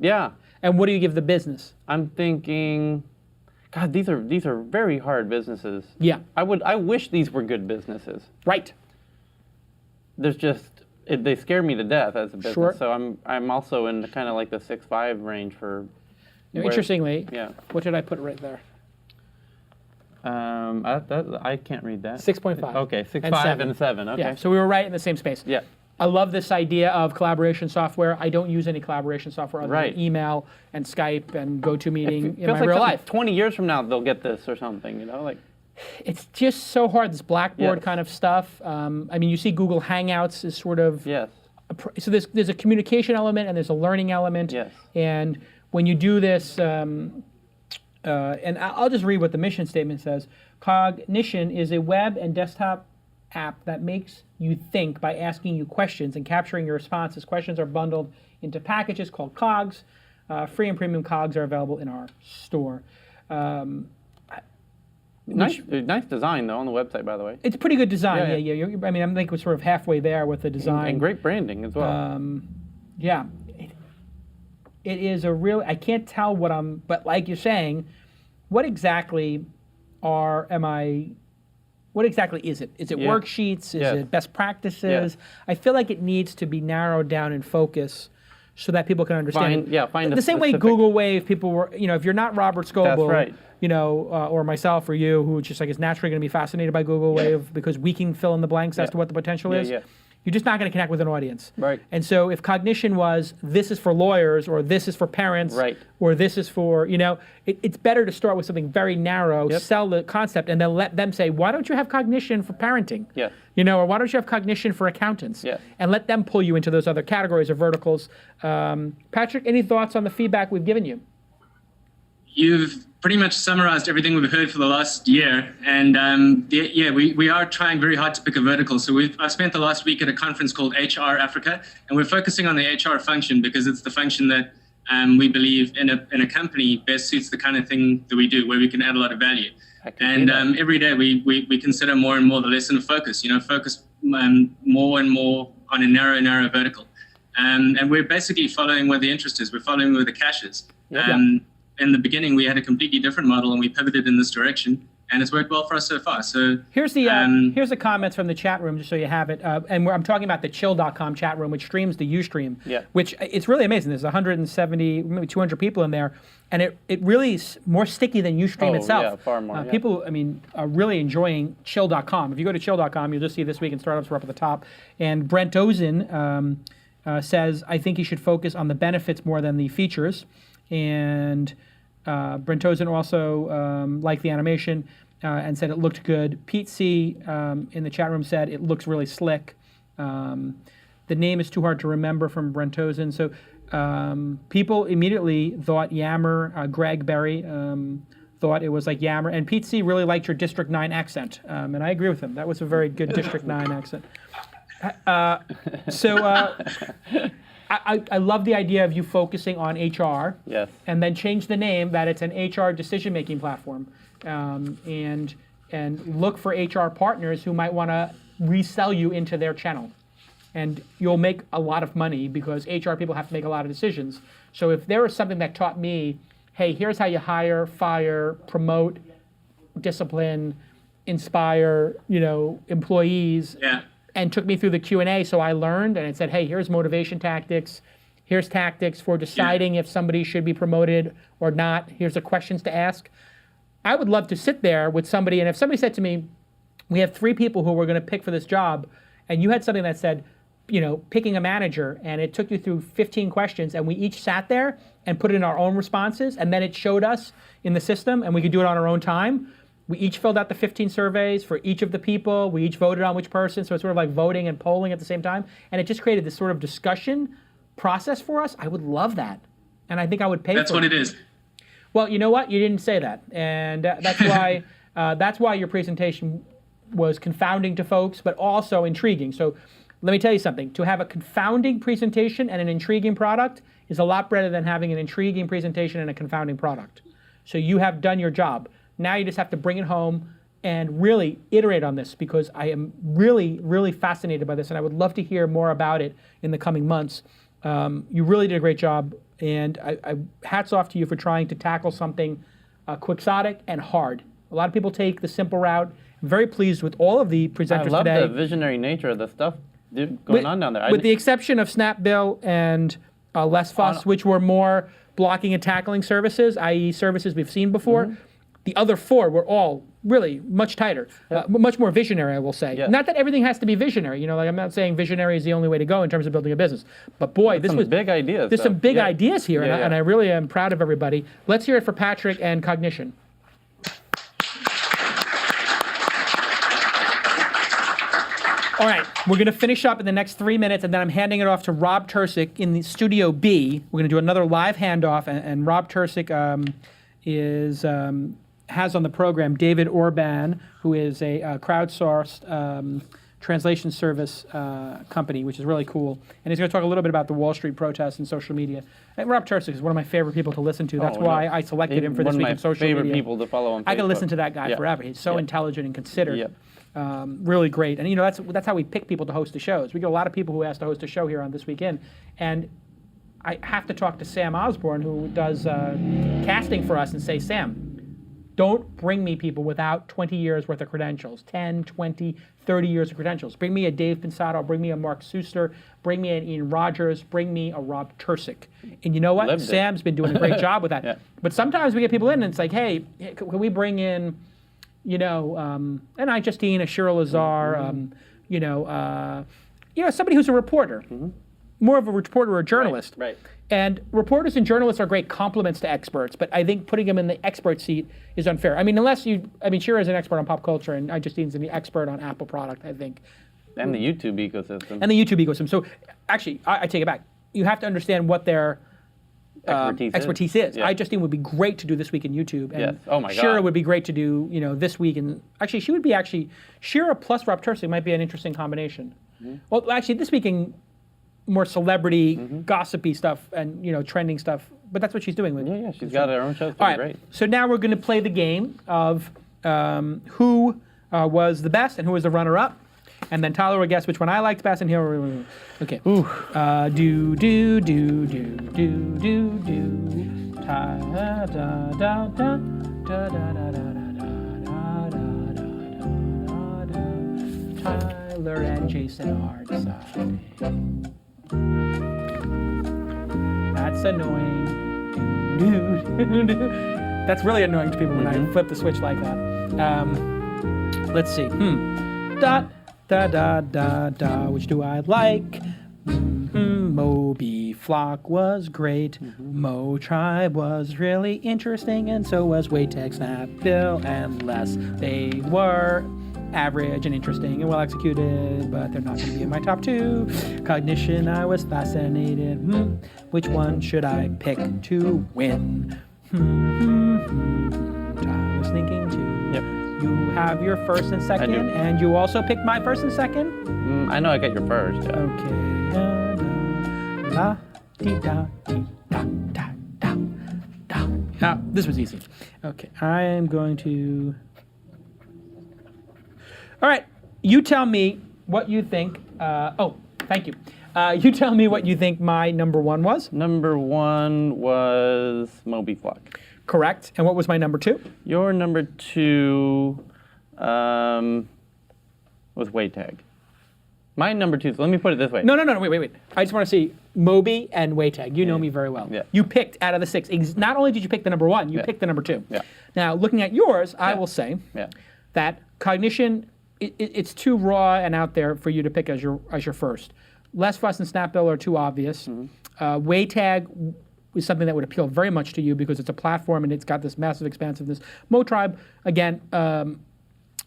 Yeah. And what do you give the business? I'm thinking, God, these are very hard businesses. Yeah. I wish these were good businesses. Right. There's just they scare me to death as a business. Sure. So I'm also in kind of like the 6.5 range for. Interestingly. Yeah. What did I put right there? I can't read that. 6.5. Okay, 6.5 and 7. Okay. Yeah. So we were right in the same space. Yeah. I love this idea of collaboration software. I don't use any collaboration software other than email and Skype and GoToMeeting in my real life. 20 years from now, they'll get this or something, you know? Like, it's just so hard, this Blackboard kind of stuff. I mean, you see Google Hangouts is sort of... Yes. So there's a communication element and there's a learning element. Yes. And when you do this, and I'll just read what the mission statement says. Cognition is a web and desktop app that makes you think by asking you questions and capturing your responses. Questions are bundled into packages called cogs. Free and premium cogs are available in our store. Nice design though on the website, by the way. It's pretty good design. Yeah. I mean, I think we're sort of halfway there with the design. And great branding as well. Yeah. It is a real. I can't tell but like you're saying, what exactly What exactly is it? Is it worksheets? Is it best practices? I feel like it needs to be narrowed down in focus so that people can understand. Find the same way Google Wave, people were, if you're not Robert Scoble, or myself or you, who just like is naturally going to be fascinated by Google Wave because we can fill in the blanks as to what the potential is. you're just not going to connect with an audience. Right. And so if Cognition was, this is for lawyers, or this is for parents, right. or this is for, it's better to start with something very narrow, sell the concept, and then let them say, why don't you have Cognition for parenting? Yeah. Or why don't you have Cognition for accountants? Yeah. And let them pull you into those other categories or verticals. Patrick, any thoughts on the feedback we've given you? You've pretty much summarized everything we've heard for the last year. And we are trying very hard to pick a vertical. So I spent the last week at a conference called HR Africa, and we're focusing on the HR function because it's the function that we believe in a company best suits the kind of thing that we do, where we can add a lot of value. And every day we consider more and more the lesson of focus, focus more and more on a narrow vertical. And we're basically following where the interest is. We're following where the cash is. In the beginning, we had a completely different model, and we pivoted in this direction, and it's worked well for us so far. So here's the comments from the chat room, just so you have it. And I'm talking about the chill.com chat room, which streams the Ustream, which it's really amazing. There's 170, maybe 200 people in there, and it really is more sticky than Ustream itself. Yeah, far more. People, are really enjoying chill.com. If you go to chill.com, you'll just see This Week in Startups. We're up at the top. And Brent Ozen says, I think you should focus on the benefits more than the features. And Brent Ozen also liked the animation and said it looked good. Pete C. In the chat room said it looks really slick. The name is too hard to remember from Brent Ozen. So people immediately thought Yammer. Greg Berry thought it was like Yammer. And Pete C. really liked your District 9 accent. And I agree with him. That was a very good District 9 accent. I love the idea of you focusing on HR, and then change the name that it's an HR decision-making platform, and look for HR partners who might want to resell you into their channel, and you'll make a lot of money because HR people have to make a lot of decisions. So if there was something that taught me, hey, here's how you hire, fire, promote, discipline, inspire, employees. Yeah. And took me through the Q&A, so I learned, and it said, hey, here's motivation tactics, here's tactics for deciding if somebody should be promoted or not, here's the questions to ask. I would love to sit there with somebody, and if somebody said to me, we have 3 people who we're going to pick for this job, and you had something that said, picking a manager, and it took you through 15 questions, and we each sat there and put in our own responses, and then it showed us in the system, and we could do it on our own time. We each filled out the 15 surveys for each of the people. We each voted on which person, so it's sort of like voting and polling at the same time. And it just created this sort of discussion process for us. I would love that. And I think I would pay for it. That's what it is. Well, you know what? You didn't say that. And that's why your presentation was confounding to folks, but also intriguing. So let me tell you something. To have a confounding presentation and an intriguing product is a lot better than having an intriguing presentation and a confounding product. So you have done your job. Now you just have to bring it home and really iterate on this, because I am really, really fascinated by this, and I would love to hear more about it in the coming months. You really did a great job, and I hats off to you for trying to tackle something quixotic and hard. A lot of people take the simple route. I'm very pleased with all of the presenters today. I love the visionary nature of the stuff going on down there. With the exception of Snapbill and lessfuss, which were more blocking and tackling services, i.e. services we've seen before. The other 4 were all really much tighter, much more visionary, I will say. Not that everything has to be visionary. I'm not saying visionary is the only way to go in terms of building a business. But boy, this was big ideas. There's some big ideas here, and I really am proud of everybody. Let's hear it for Patrick and Cognition. All right, we're going to finish up in the next 3 minutes, and then I'm handing it off to Rob Tersick in the Studio B. We're going to do another live handoff, and Rob Tersick has on the program David Orban, who is a crowdsourced translation service company, which is really cool. And he's going to talk a little bit about the Wall Street protests and social media. And Rob Tersick is one of my favorite people to listen to. That's why I selected him for this week in social media. One of my favorite people to follow on Facebook. I can listen to that guy forever. He's so intelligent and considered. Really great. And that's how we pick people to host the shows. We get a lot of people who ask to host a show here on This Weekend. And I have to talk to Sam Osborne, who does casting for us, and say, Sam, don't bring me people without 20 years worth of credentials, 10, 20, 30 years of credentials. Bring me a Dave Pinsato, bring me a Mark Suster, bring me an Ian Rogers, bring me a Rob Tersick. And you know what? Sam's been doing a great job with that. But sometimes we get people in and it's like, hey, can we bring in, an I Justine, a Cheryl Lazar, somebody who's a reporter, more of a reporter or a journalist. Right. And reporters and journalists are great complements to experts, but I think putting them in the expert seat is unfair. I mean, Shira is an expert on pop culture, and Justine's an expert on Apple product, I think. And the YouTube ecosystem. And the YouTube ecosystem. So actually, I take it back. You have to understand what their expertise is. Yeah. Justine would be great to do This Week in YouTube. And Yes. Oh my God. Shira would be great to do, This Week. And actually, she would be Shira plus Rob Tercek might be an interesting combination. Well, actually, This Week in more celebrity, gossipy stuff and, trending stuff. But that's what she's doing with it. Yeah, she's got her own show. All right, Great. so now we're going to play the game of who was the best and who was the runner-up. And then Tyler will guess which one I liked best, and he'll. Okay. Do. Ta da da da da da da da da. Tyler and Jason are deciding. That's annoying. That's really annoying to people when I flip the switch like that. Let's see. Dot. Da da da da, which do I like? Mobiflock was great. Motribe was really interesting, and so was Waytag, Snapbill, and Less. They were average and interesting and well executed, but they're not going to be in my top 2. Cognition, I was fascinated. Which one should I pick to win? I was thinking too. Yep. You have your first and second, and you also picked my first and second? I know I got your first. Yeah. Okay. This was easy. Okay, I am going to... All right, you tell me what you think. Thank you. You tell me what you think my number 1 was. Number 1 was Mobiflock. Correct. And what was my number 2? Your number 2 was Waytag. My number 2, so let me put it this way. No, wait. I just want to see Moby and Waytag. You know me very well. Yeah. You picked out of the 6. Not only did you pick the number 1, you picked the number 2. Yeah. Now, looking at yours, I will say that Cognition, it's too raw and out there for you to pick as your first. Lessfuss and Snapbill are too obvious. Waytag is something that would appeal very much to you because it's a platform and it's got this massive expansiveness. Motribe, again,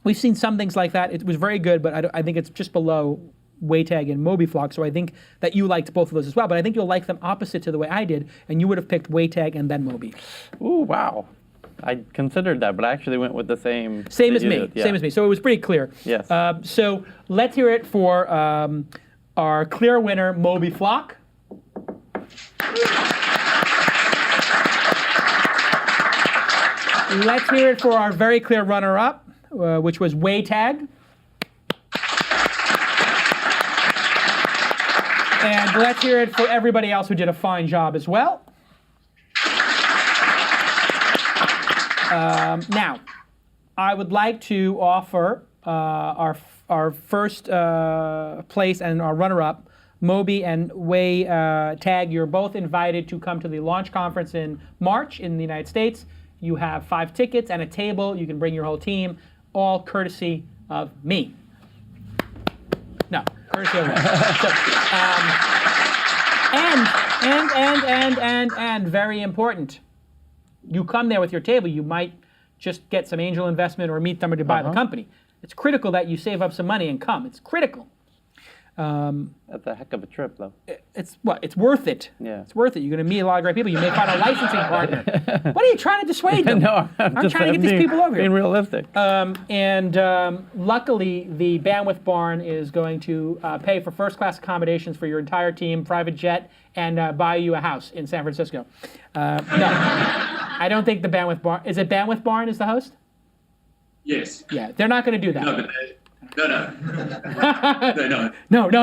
we've seen some things like that. It was very good, but I think it's just below Waytag and Mobiflock, so I think that you liked both of those as well, but I think you'll like them opposite to the way I did, and you would have picked Waytag and then Moby. Ooh, wow. I considered that, but I actually went with the same. Same as me. Same as me. So it was pretty clear. Yes. So let's hear it for our clear winner, Mobiflock. Let's hear it for our very clear runner-up, which was Waytag. And let's hear it for everybody else who did a fine job as well. Now, I would like to offer our first place and our runner-up, Moby and Waytag. You're both invited to come to the launch conference in March in the United States. You have 5 tickets and a table. You can bring your whole team, all courtesy of me. No, courtesy of me. And very important, you come there with your table, you might just get some angel investment or meet somebody to buy the company. It's critical that you save up some money and come. It's critical. That's a heck of a trip, though. It's worth it. Yeah. It's worth it. You're going to meet a lot of great people. You may find a licensing partner. What are you trying to dissuade them? No, I'm trying to get these people over here. Being realistic. Luckily, the Bandwidth Barn is going to pay for first-class accommodations for your entire team, private jet, and buy you a house in San Francisco. No, I don't think the Bandwidth Barn. Is it Bandwidth Barn is the host? Yes. Yeah, they're not going to do that. No, but no.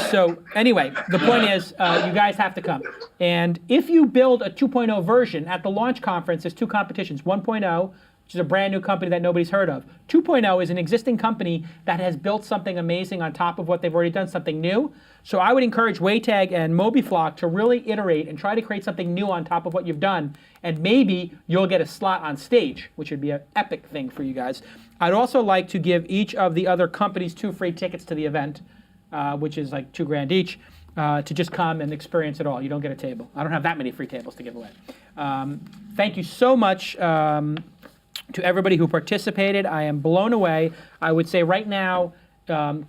So anyway, the point is, you guys have to come. And if you build a 2.0 version at the launch conference, there's 2 competitions. 1.0, which is a brand new company that nobody's heard of. 2.0 is an existing company that has built something amazing on top of what they've already done, something new. So I would encourage Waytag and Mobiflock to really iterate and try to create something new on top of what you've done. And maybe you'll get a slot on stage, which would be an epic thing for you guys. I'd also like to give each of the other companies 2 free tickets to the event, which is like $2,000 each, to just come and experience it all. You don't get a table. I don't have that many free tables to give away. Thank you so much to everybody who participated. I am blown away. I would say right now,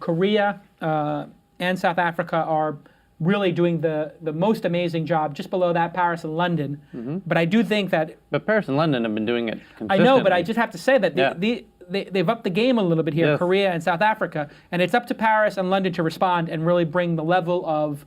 Korea and South Africa are really doing the most amazing job. Just below that, Paris and London. But I do think that... But Paris and London have been doing it consistently. I know, but I just have to say that they've upped the game a little bit here, Korea and South Africa. And it's up to Paris and London to respond and really bring the level of...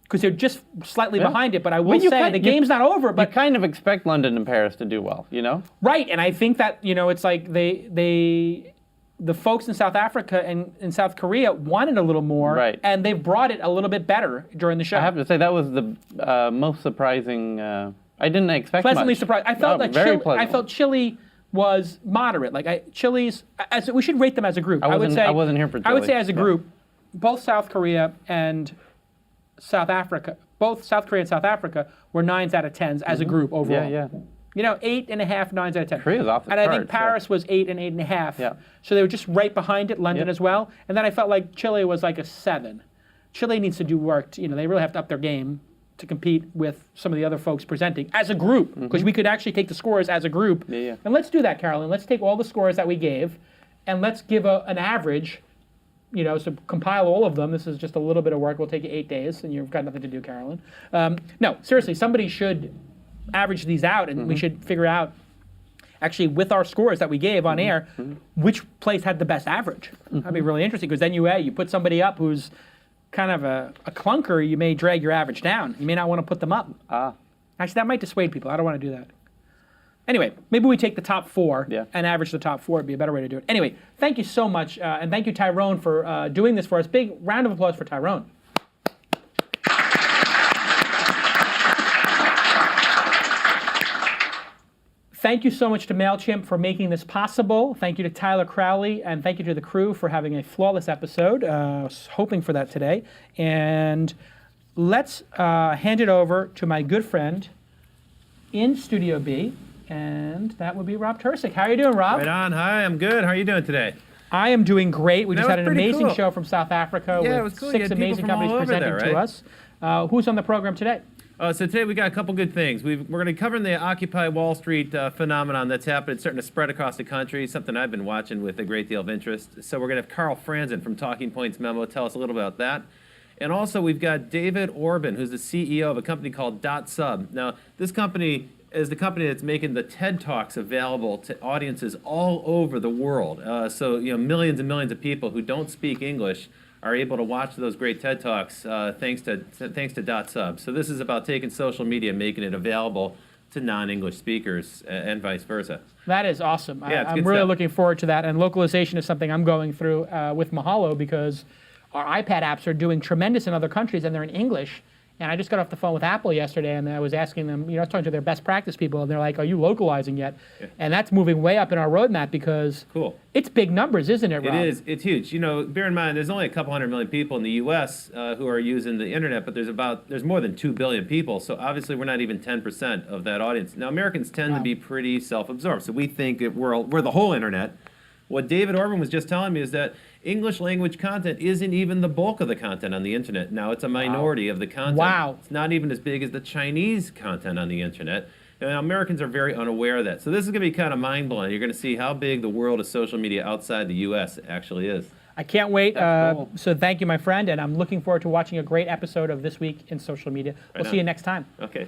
Because they're just slightly behind it, but I will say the game's not over. But you kind of expect London and Paris to do well, you know? Right, and I think that, it's like the folks in South Africa and in South Korea wanted a little more, right, and they've brought it a little bit better during the show. I have to say that was the most surprising. I didn't expect pleasantly much. surprised. I felt I felt Chile was moderate. Like Chile's, we should rate them as a group. I wasn't here for Chile. I would say as a group, both South Korea and South Africa, both South Korea and South Africa were 9s out of 10s as a group overall. Yeah. 8.5, 9s out of 10. Korea's off the and charts, I think Paris was 8 and 8.5. Yeah. So they were just right behind it, London as well. And then I felt like Chile was like a 7. Chile needs to do work. They really have to up their game to compete with some of the other folks presenting as a group, because we could actually take the scores as a group. Yeah. And let's do that, Carolyn. Let's take all the scores that we gave, and let's give an average. So compile all of them. This is just a little bit of work. We'll take you 8 days, and you've got nothing to do, Carolyn. No, seriously, somebody should average these out, and we should figure out, actually, with our scores that we gave on air, which place had the best average. That'd be really interesting, because then you put somebody up who's kind of a clunker, you may drag your average down. You may not want to put them up. Actually, that might dissuade people. I don't want to do that. Anyway, maybe we take the top 4 and average the top 4. It'd be a better way to do it. Anyway, thank you so much, and thank you, Tyrone, for doing this for us. Big round of applause for Tyrone. Thank you so much to MailChimp for making this possible. Thank you to Tyler Crowley, and thank you to the crew for having a flawless episode. I was hoping for that today. And let's hand it over to my good friend in Studio B, and that would be Rob Tursick. How are you doing, Rob? Right on. Hi, I'm good. How are you doing today? I am doing great. We just had an amazing cool. show from South Africa with cool. 6 amazing companies presenting to us. Who's on the program today? So today we got a couple good things. We're going to cover the Occupy Wall Street phenomenon that's happened. It's starting to spread across the country, something I've been watching with a great deal of interest. So we're going to have Carl Franzen from Talking Points Memo tell us a little about that. And also we've got David Orban, who's the CEO of a company called .sub. Now, this company is the company that's making the TED Talks available to audiences all over the world. So millions and millions of people who don't speak English are able to watch those great TED Talks thanks to .sub. So this is about taking social media and making it available to non-English speakers and vice versa. That is awesome. Yeah, I'm really looking forward to that. And localization is something I'm going through with Mahalo, because our iPad apps are doing tremendous in other countries, and they're in English. And I just got off the phone with Apple yesterday, and I was asking them, I was talking to their best practice people, and they're like, are you localizing yet? Yeah. And that's moving way up in our roadmap, because it's big numbers, isn't it, Rob? It is. It's huge. Bear in mind, there's only a couple 100 million people in the U.S. Who are using the internet, but there's more than 2 billion people, so obviously we're not even 10% of that audience. Now, Americans tend to be pretty self-absorbed, so we think we're the whole internet. What David Orban was just telling me is that English language content isn't even the bulk of the content on the internet. Now, it's a minority of the content. Wow. It's not even as big as the Chinese content on the internet. And Americans are very unaware of that. So this is going to be kind of mind-blowing. You're going to see how big the world of social media outside the U.S. actually is. I can't wait. Cool. So thank you, my friend, and I'm looking forward to watching a great episode of This Week in Social Media. We'll see you next time. Okay.